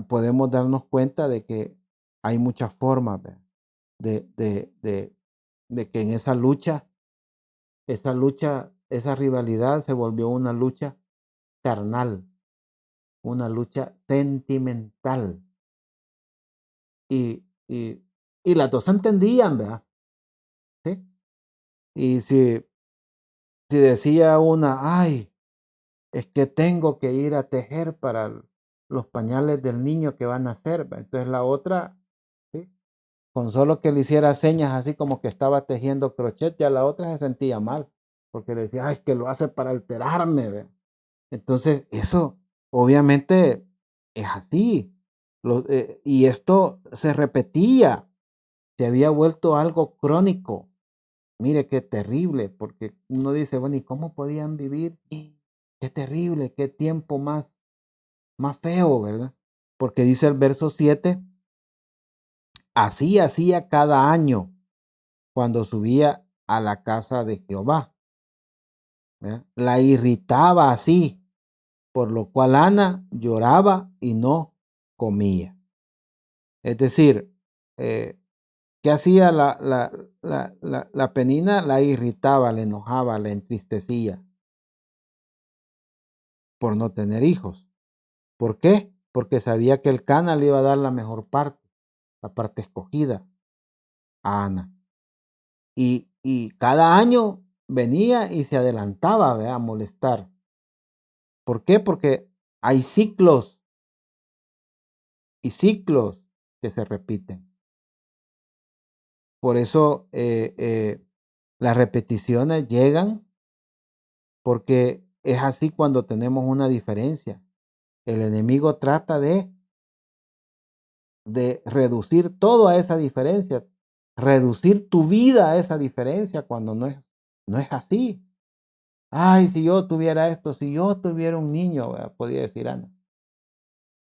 Speaker 1: podemos darnos cuenta de que hay muchas formas, ¿verdad? De, de, de, de que en esa rivalidad se volvió una lucha carnal, una lucha sentimental. Y, y las dos se entendían, ¿verdad? ¿Sí? Y si decía una, ay, es que tengo que ir a tejer para los pañales del niño que va a nacer, ¿verdad? Entonces la otra, ¿sí? Con solo que le hiciera señas así como que estaba tejiendo crochet, ya la otra se sentía mal, porque le decía, ay, es que lo hace para alterarme, ¿verdad? Entonces, eso obviamente es así. Y esto se repetía, se había vuelto algo crónico. Mire qué terrible, porque uno dice, bueno, ¿y cómo podían vivir? Qué terrible, qué tiempo más feo, ¿verdad? Porque dice el verso 7, así hacía cada año cuando subía a la casa de Jehová, ¿verdad? La irritaba así, por lo cual Ana lloraba y no comía. Es decir, ¿qué hacía la Penina? La irritaba, la enojaba, la entristecía por no tener hijos. ¿Por qué? Porque sabía que el Cana le iba a dar la mejor parte, la parte escogida a Ana. Y cada año venía y se adelantaba, ¿verdad? A molestar. ¿Por qué? Porque hay ciclos y ciclos que se repiten. Por eso las repeticiones llegan porque es así cuando tenemos una diferencia. El enemigo trata de reducir todo a esa diferencia, reducir tu vida a esa diferencia cuando no es así. Ay, si yo tuviera esto, si yo tuviera un niño, ¿verdad? Podía decir Ana.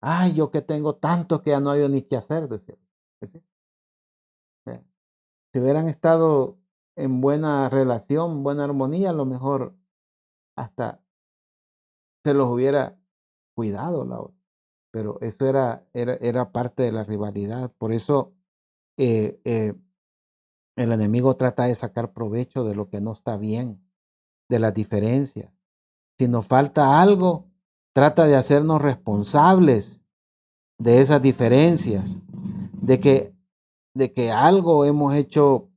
Speaker 1: Ay, yo que tengo tanto que ya no hay ni qué hacer, decía. ¿Sí? ¿Sí? Si hubieran estado en buena relación, buena armonía, a lo mejor hasta se los hubiera cuidado la otra. Pero eso era parte de la rivalidad. Por eso eh, eh, el enemigo trata de sacar provecho de lo que no está bien, de las diferencias. Si nos falta algo, trata de hacernos responsables de esas diferencias, de que, de que algo hemos hecho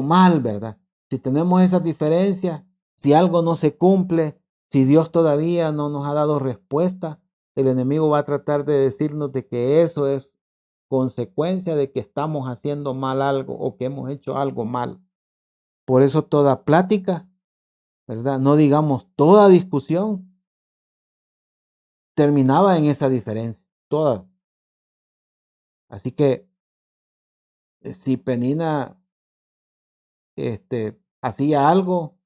Speaker 1: mal, ¿verdad? Si tenemos esas diferencias, si algo no se cumple, si Dios todavía no nos ha dado respuesta, el enemigo va a tratar de decirnos de que eso es consecuencia de que estamos haciendo mal algo o que hemos hecho algo mal. Por eso toda plática, ¿verdad? No digamos toda discusión terminaba en esa diferencia, toda. Así que si Penina hacía algo,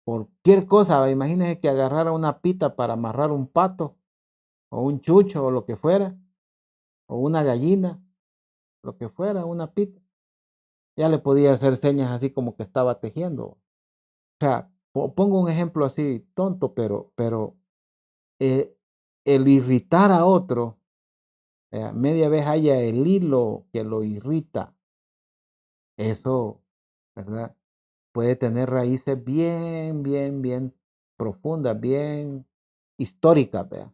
Speaker 1: cualquier cosa, imagínese que agarrara una pita para amarrar un pato o un chucho o lo que fuera, o una gallina, lo que fuera, una pita, ya le podía hacer señas así como que estaba tejiendo. O sea, pongo un ejemplo así tonto, pero eh, el irritar a otro, media vez haya el hilo que lo irrita, eso, ¿verdad? Puede tener raíces bien, bien, bien profundas, bien históricas, ¿verdad?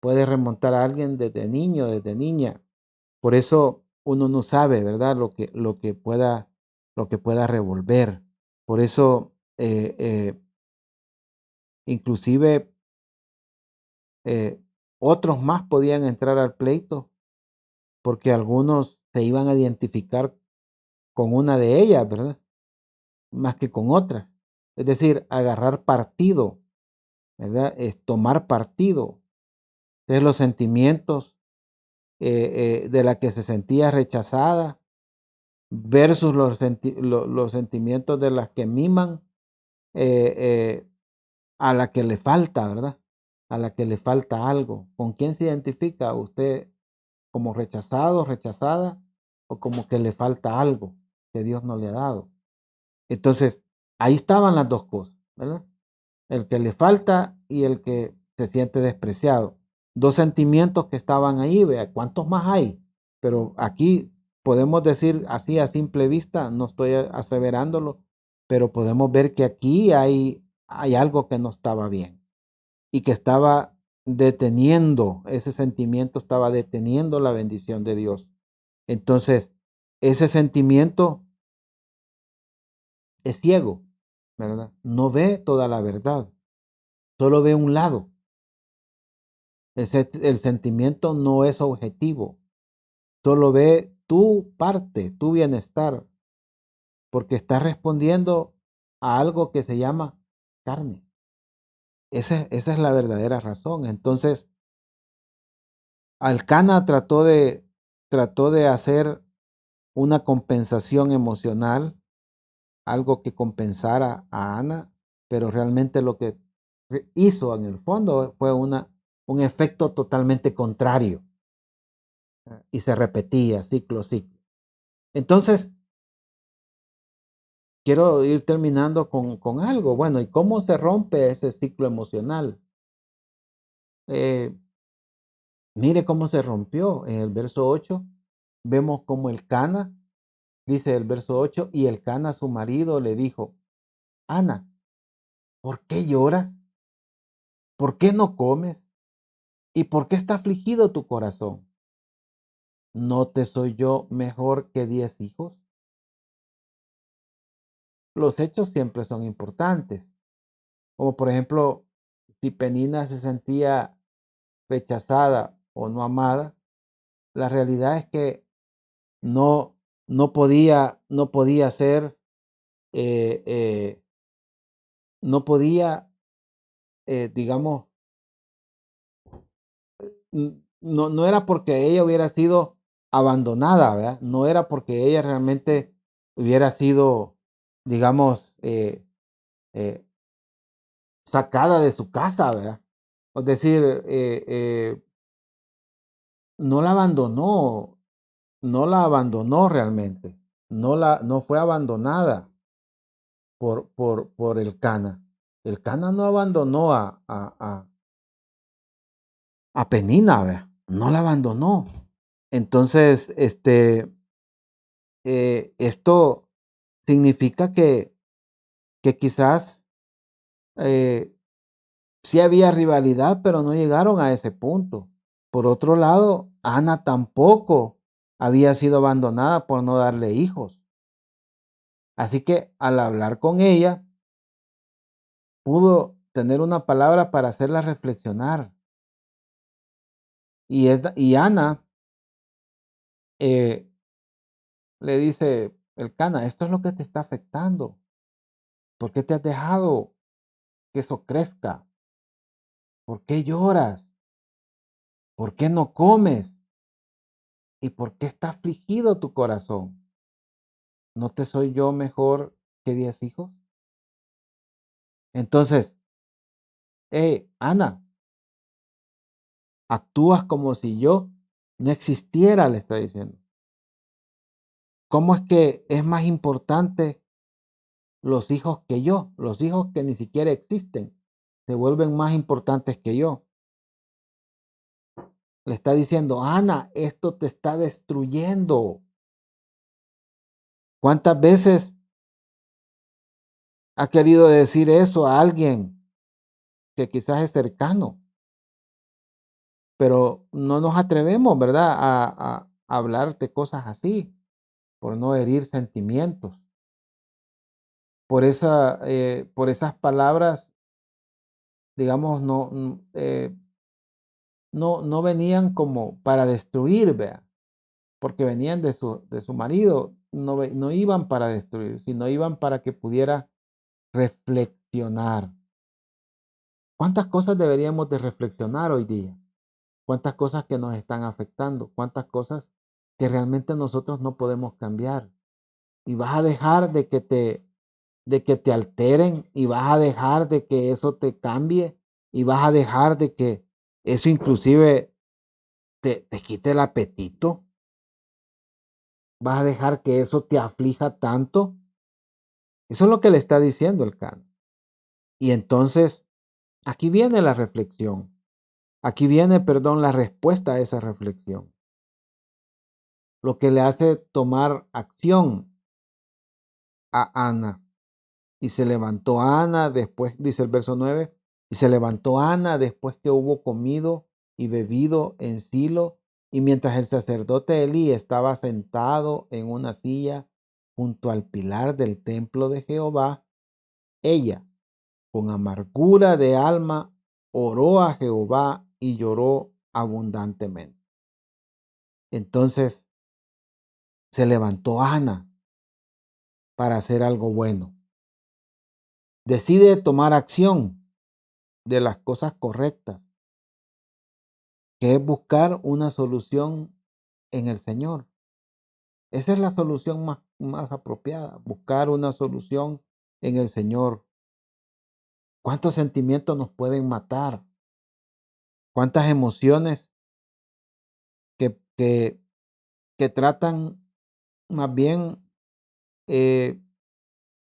Speaker 1: Puede remontar a alguien desde niño, desde niña. Por eso uno no sabe, ¿verdad? Lo que pueda revolver. Por eso, inclusive, otros más podían entrar al pleito porque algunos se iban a identificar con una de ellas, ¿verdad? Más que con otras. Es decir, agarrar partido, ¿verdad? Es tomar partido. Es los sentimientos de la que se sentía rechazada versus los sentimientos de las que miman eh, eh, a la que le falta, ¿verdad? A la que le falta algo. ¿Con quién se identifica usted como rechazado, rechazada o como que le falta algo que Dios no le ha dado? Entonces, ahí estaban las dos cosas, ¿verdad? El que le falta y el que se siente despreciado. Dos sentimientos que estaban ahí, vea, ¿cuántos más hay? Pero aquí podemos decir así a simple vista, no estoy aseverándolo, pero podemos ver que aquí hay algo que no estaba bien y que estaba deteniendo, ese sentimiento estaba deteniendo la bendición de Dios. Entonces, ese sentimiento es ciego, ¿verdad? No ve toda la verdad, solo ve un lado. El sentimiento no es objetivo, solo ve tu parte, tu bienestar, porque está respondiendo a algo que se llama carne. Esa es la verdadera razón. Entonces, Alcana trató de hacer una compensación emocional, algo que compensara a Ana, pero realmente lo que hizo en el fondo fue un efecto totalmente contrario y se repetía ciclo, ciclo. Entonces, quiero ir terminando con algo. Bueno, ¿y cómo se rompe ese ciclo emocional? Eh, Mire cómo se rompió. En el verso 8 vemos como el Cana, dice el verso 8, y el Cana, su marido, le dijo, Ana, ¿por qué lloras? ¿Por qué no comes? ¿Y por qué está afligido tu corazón? ¿No te soy yo mejor que 10 hijos? Los hechos siempre son importantes. Como por ejemplo, si Penina se sentía rechazada o no amada, la realidad es que no, no podía ser, eh, eh, no podía, digamos, no era porque ella hubiera sido abandonada, ¿verdad? No era porque ella realmente hubiera sido, digamos, eh, sacada de su casa, ¿verdad? Es decir, no la abandonó realmente. no fue abandonada por el Cana. El Cana no abandonó a Penina, ¿ve? No la abandonó. Entonces, esto significa que quizás sí había rivalidad, pero no llegaron a ese punto. Por otro lado, Ana tampoco había sido abandonada por no darle hijos. Así que al hablar con ella, pudo tener una palabra para hacerla reflexionar. Y Ana eh, le dice, el Cana, esto es lo que te está afectando. ¿Por qué te has dejado que eso crezca? ¿Por qué lloras? ¿Por qué no comes? ¿Y por qué está afligido tu corazón? ¿No te soy yo mejor que 10 hijos? Entonces, Ana, actúas como si yo no existiera, le está diciendo. ¿Cómo es que es más importante los hijos que yo? Los hijos que ni siquiera existen se vuelven más importantes que yo. Le está diciendo, Ana, esto te está destruyendo. ¿Cuántas veces ha querido decir eso a alguien que quizás es cercano? Pero no nos atrevemos, ¿verdad? A hablar de cosas así, por no herir sentimientos. Por esas palabras, digamos, no venían como para destruir, vea, porque venían de su marido, no iban para destruir, sino iban para que pudiera reflexionar. ¿Cuántas cosas deberíamos de reflexionar hoy día? ¿Cuántas cosas que nos están afectando? ¿Cuántas cosas que realmente nosotros no podemos cambiar? Y vas a dejar de que te alteren, y vas a dejar de que eso te cambie, y vas a dejar de que eso inclusive te quite el apetito. Vas a dejar que eso te aflija tanto. Eso es lo que le está diciendo el Can. Y entonces, aquí viene la reflexión. Aquí viene, perdón, la respuesta a esa reflexión. Lo que le hace tomar acción a Ana. Y se levantó Ana después, dice el verso 9, y se levantó Ana después que hubo comido y bebido en Silo, y mientras el sacerdote Elí estaba sentado en una silla junto al pilar del templo de Jehová, ella, con amargura de alma, oró a Jehová y lloró abundantemente. Entonces se levantó Ana para hacer algo bueno. Decide tomar acción de las cosas correctas, que es buscar una solución en el Señor. Esa es la solución más apropiada, buscar una solución en el Señor. ¿Cuántos sentimientos nos pueden matar? ¿Cuántas emociones que, que, que tratan más bien eh,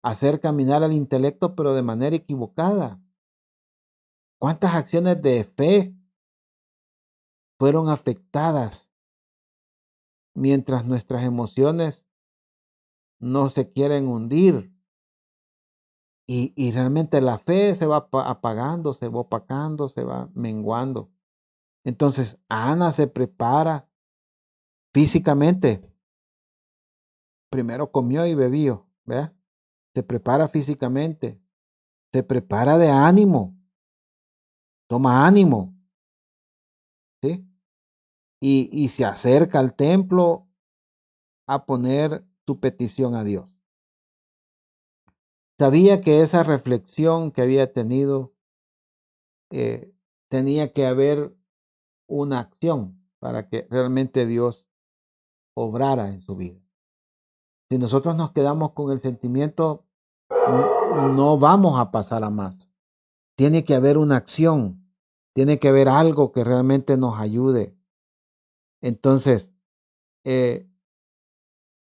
Speaker 1: hacer caminar al intelecto, pero de manera equivocada? ¿Cuántas acciones de fe fueron afectadas mientras nuestras emociones no se quieren hundir? Y realmente la fe se va apagando, se va opacando, se va menguando. Entonces, Ana se prepara físicamente. Primero comió y bebió, ¿verdad? Se prepara físicamente, se prepara de ánimo, toma ánimo, ¿sí? Y se acerca al templo a poner su petición a Dios. Sabía que esa reflexión que había tenido tenía que haber una acción para que realmente Dios obrara en su vida. Si nosotros nos quedamos con el sentimiento, no vamos a pasar a más. Tiene que haber una acción, tiene que haber algo que realmente nos ayude. Entonces,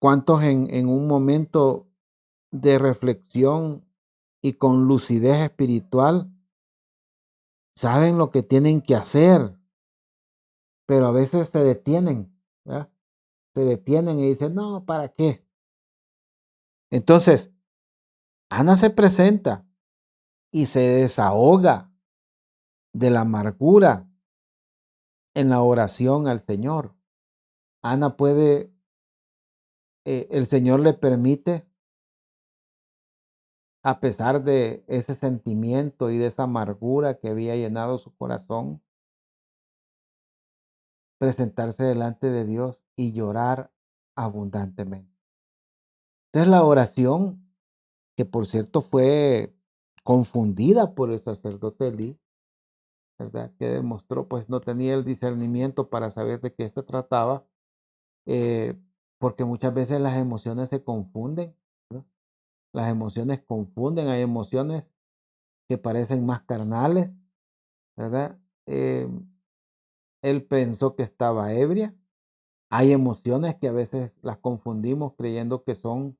Speaker 1: ¿Cuántos en un momento de reflexión y con lucidez espiritual saben lo que tienen que hacer, pero a veces se detienen, ¿verdad? Se detienen y dicen, no, ¿para qué? Entonces, Ana se presenta y se desahoga de la amargura en la oración al Señor. Ana puede, el Señor le permite, a pesar de ese sentimiento y de esa amargura que había llenado su corazón, presentarse delante de Dios y llorar abundantemente. Entonces la oración, que por cierto fue confundida por el sacerdote Elí, ¿verdad? Que demostró, pues no tenía el discernimiento para saber de qué se trataba, eh, porque muchas veces las emociones se confunden, ¿no? Las emociones confunden, hay emociones que parecen más carnales, ¿verdad? Él pensó que estaba ebria. Hay emociones que a veces las confundimos creyendo que son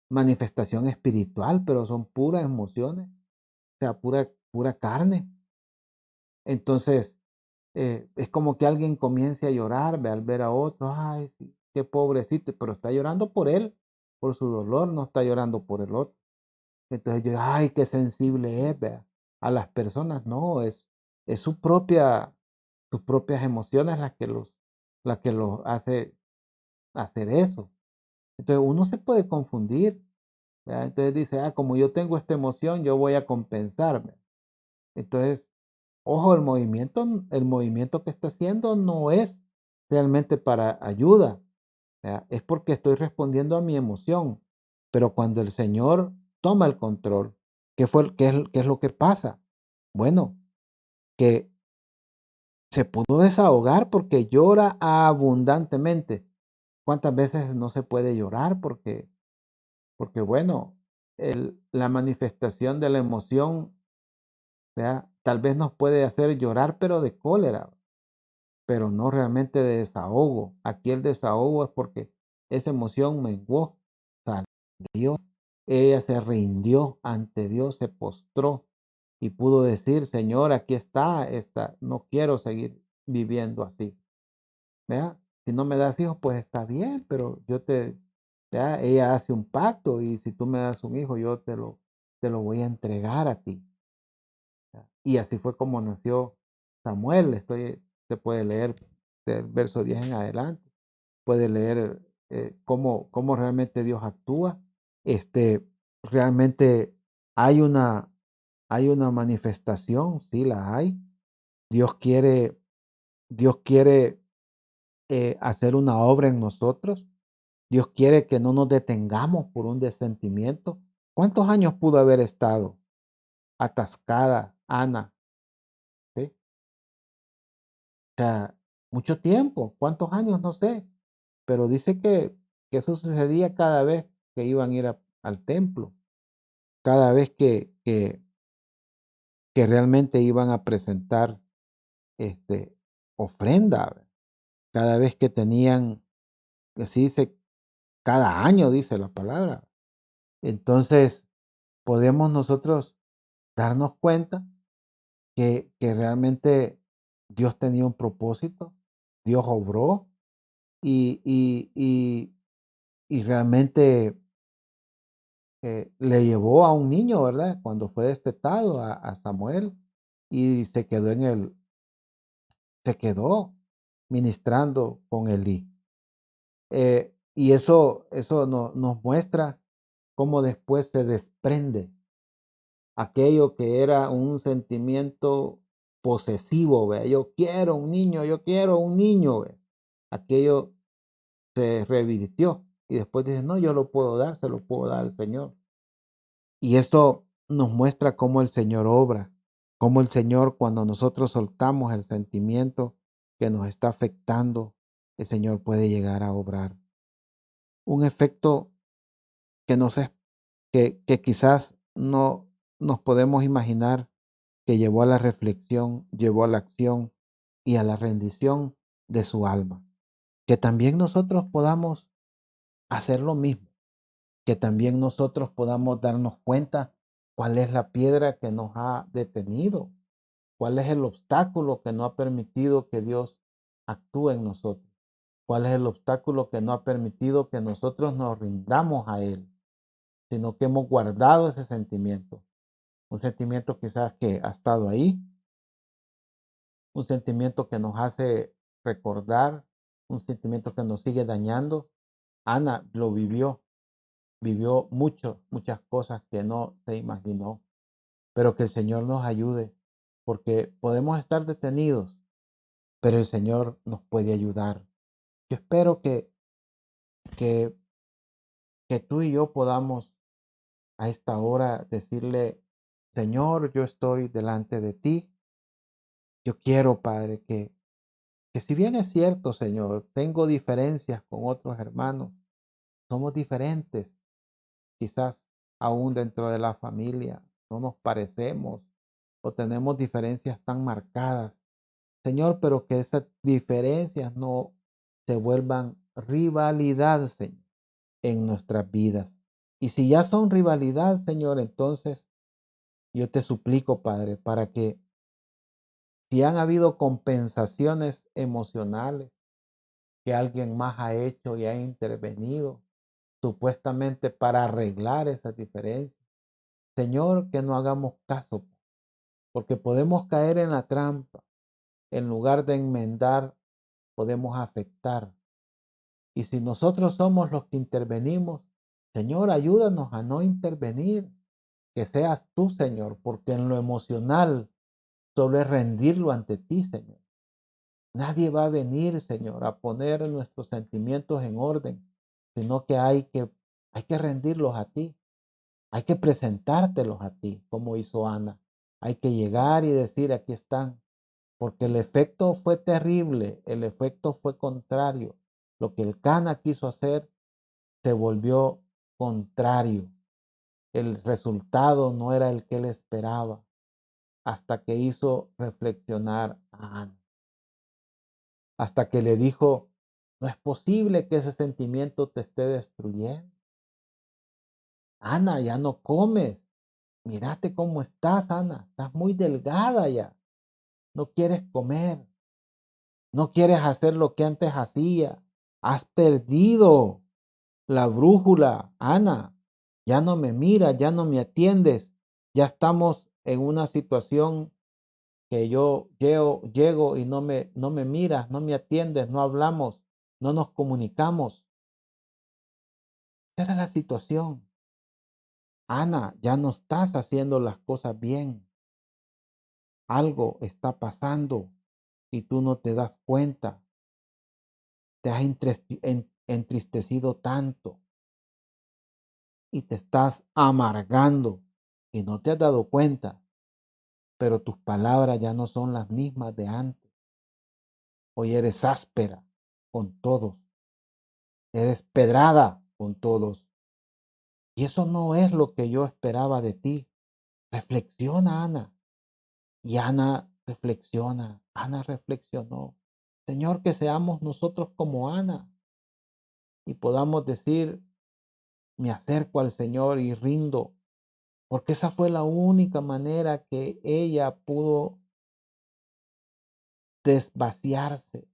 Speaker 1: manifestación espiritual, pero son puras emociones, o sea, pura carne. Entonces, es como que alguien comience a llorar, ve al ver a otro, ay, sí, qué pobrecito, pero está llorando por él, por su dolor, no está llorando por el otro. Entonces yo, ay, qué sensible es, vea. A las personas, no, es sus propias emociones las que los hace hacer eso. Entonces uno se puede confundir, ¿verdad? Entonces dice, ah, como yo tengo esta emoción, yo voy a compensarme. Entonces, ojo, el movimiento que está haciendo no es realmente para ayuda, ¿verdad? Es porque estoy respondiendo a mi emoción. Pero cuando el Señor toma el control, qué es lo que pasa? Bueno, que se pudo desahogar porque llora abundantemente. ¿Cuántas veces no se puede llorar? Porque bueno, la manifestación de la emoción, ¿verdad? Tal vez nos puede hacer llorar, pero de cólera, pero no realmente de desahogo. Aquí el desahogo es porque esa emoción menguó, salió, ella se rindió ante Dios, se postró y pudo decir, Señor, aquí está, no quiero seguir viviendo así. ¿Verdad? Si no me das hijos, pues está bien, pero ¿verdad? Ella hace un pacto y si tú me das un hijo, yo te lo voy a entregar a ti. ¿Verdad? Y así fue como nació Samuel. Se puede leer del verso 10 en adelante, puede leer cómo realmente Dios actúa. Realmente hay hay una manifestación, sí la hay. Dios quiere, Dios quiere hacer una obra en nosotros. Dios quiere que no nos detengamos por un desentimiento. ¿Cuántos años pudo haber estado atascada Ana? ¿Sí? O sea, mucho tiempo. ¿Cuántos años? No sé. Pero dice que eso sucedía cada vez que iban a ir al templo, cada vez que realmente iban a presentar ofrenda, cada vez que tenían, que se dice, cada año, dice la palabra. Entonces, podemos nosotros darnos cuenta que realmente Dios tenía un propósito, Dios obró y, y, y, y realmente le llevó a un niño, ¿verdad? Cuando fue destetado a Samuel y se quedó ministrando con Elí. Y eso nos muestra cómo después se desprende aquello que era un sentimiento posesivo, ¿vea? Yo quiero un niño, ¿ve? Aquello se revirtió y después dice, no, yo lo puedo dar, se lo puedo dar al Señor. Y esto nos muestra cómo el Señor obra, cómo el Señor cuando nosotros soltamos el sentimiento que nos está afectando, el Señor puede llegar a obrar. Un efecto que no sé, que quizás no nos podemos imaginar que llevó a la reflexión, llevó a la acción y a la rendición de su alma. Que también nosotros podamos hacer lo mismo, que también nosotros podamos darnos cuenta cuál es la piedra que nos ha detenido, cuál es el obstáculo que no ha permitido que Dios actúe en nosotros, cuál es el obstáculo que no ha permitido que nosotros nos rindamos a Él, sino que hemos guardado ese sentimiento, un sentimiento quizás que ha estado ahí, un sentimiento que nos hace recordar, un sentimiento que nos sigue dañando. Ana lo vivió muchas cosas que no se imaginó, pero que el Señor nos ayude, porque podemos estar detenidos, pero el Señor nos puede ayudar. Yo espero que, que tú y yo podamos a esta hora decirle, Señor, yo estoy delante de ti. Yo quiero, Padre, que si bien es cierto, Señor, tengo diferencias con otros hermanos, somos diferentes, quizás aún dentro de la familia, no nos parecemos o tenemos diferencias tan marcadas. Señor, pero que esas diferencias no se vuelvan rivalidad, Señor, en nuestras vidas. Y si ya son rivalidad, Señor, entonces yo te suplico, Padre, para que si han habido compensaciones emocionales que alguien más ha hecho y ha intervenido, supuestamente para arreglar esas diferencias, Señor, que no hagamos caso, porque podemos caer en la trampa. En lugar de enmendar, podemos afectar. Y si nosotros somos los que intervenimos, Señor, ayúdanos a no intervenir. Que seas tú, Señor, porque en lo emocional solo es rendirlo ante ti, Señor. Nadie va a venir, Señor, a poner nuestros sentimientos en orden, sino que hay que rendirlos a ti. Hay que presentártelos a ti, como hizo Ana. Hay que llegar y decir, aquí están, porque el efecto fue terrible, el efecto fue contrario. Lo que el Cana quiso hacer se volvió contrario. El resultado no era el que él esperaba, hasta que hizo reflexionar a Ana, hasta que le dijo, no es posible que ese sentimiento te esté destruyendo. Ana, ya no comes. Mírate cómo estás, Ana. Estás muy delgada ya. No quieres comer. No quieres hacer lo que antes hacía. Has perdido la brújula, Ana. Ya no me miras, ya no me atiendes. Ya estamos en una situación que yo llego y no me miras, no me atiendes, no hablamos, no nos comunicamos. Esa era la situación. Ana, ya no estás haciendo las cosas bien. Algo está pasando y tú no te das cuenta. Te has entristecido tanto y te estás amargando y no te has dado cuenta, pero tus palabras ya no son las mismas de antes. Hoy eres áspera con todos, eres pedrada con todos. Y eso no es lo que yo esperaba de ti. Reflexiona, Ana. Y Ana reflexiona, Ana reflexionó. Señor, que seamos nosotros como Ana y podamos decir, me acerco al Señor y rindo, porque esa fue la única manera que ella pudo desvaciarse,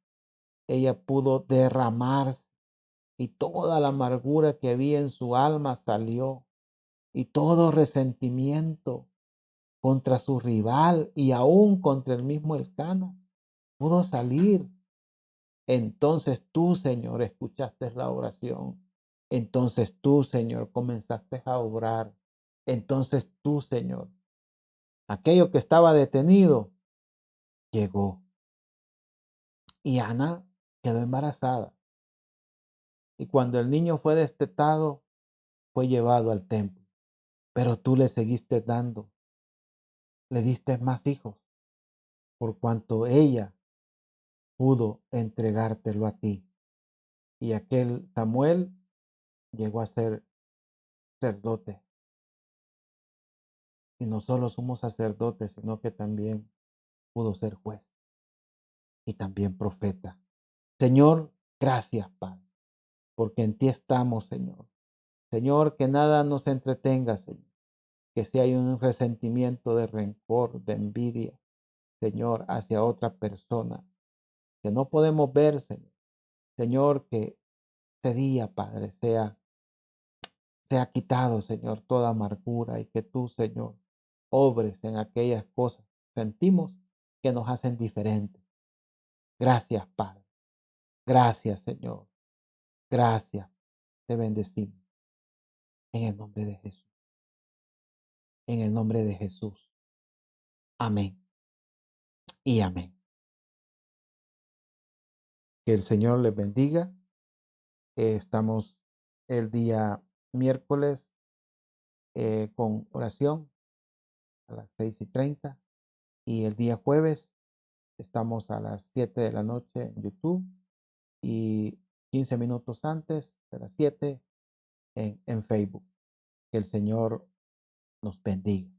Speaker 1: ella pudo derramarse y toda la amargura que había en su alma salió y todo resentimiento contra su rival y aún contra el mismo Elcana pudo salir. Entonces tú, Señor, escuchaste la oración. Entonces tú, Señor, comenzaste a obrar. Entonces tú, Señor, aquello que estaba detenido, llegó. Y Ana quedó embarazada. Y cuando el niño fue destetado, fue llevado al templo. Pero tú le seguiste dando, le diste más hijos, por cuanto ella pudo entregártelo a ti. Y aquel Samuel llegó a ser sacerdote. Y no solo sumo sacerdote, sino que también pudo ser juez y también profeta. Señor, gracias, Padre. porque en ti estamos, Señor. Señor, que nada nos entretenga, Señor. Que si hay un resentimiento de rencor, de envidia, Señor, hacia otra persona, que no podemos ver, Señor. Señor, que este día, Padre, sea quitado, Señor, toda amargura y que tú, Señor, obres en aquellas cosas que sentimos que nos hacen diferentes. Gracias, Padre. Gracias, Señor. Gracias. Te bendecimos. En el nombre de Jesús. En el nombre de Jesús. Amén. Y amén. Que el Señor les bendiga. Estamos el día miércoles con oración a las 6:30 y el día jueves estamos a las 7 de la noche en YouTube y 15 minutos antes de las 7 en Facebook. Que el Señor nos bendiga.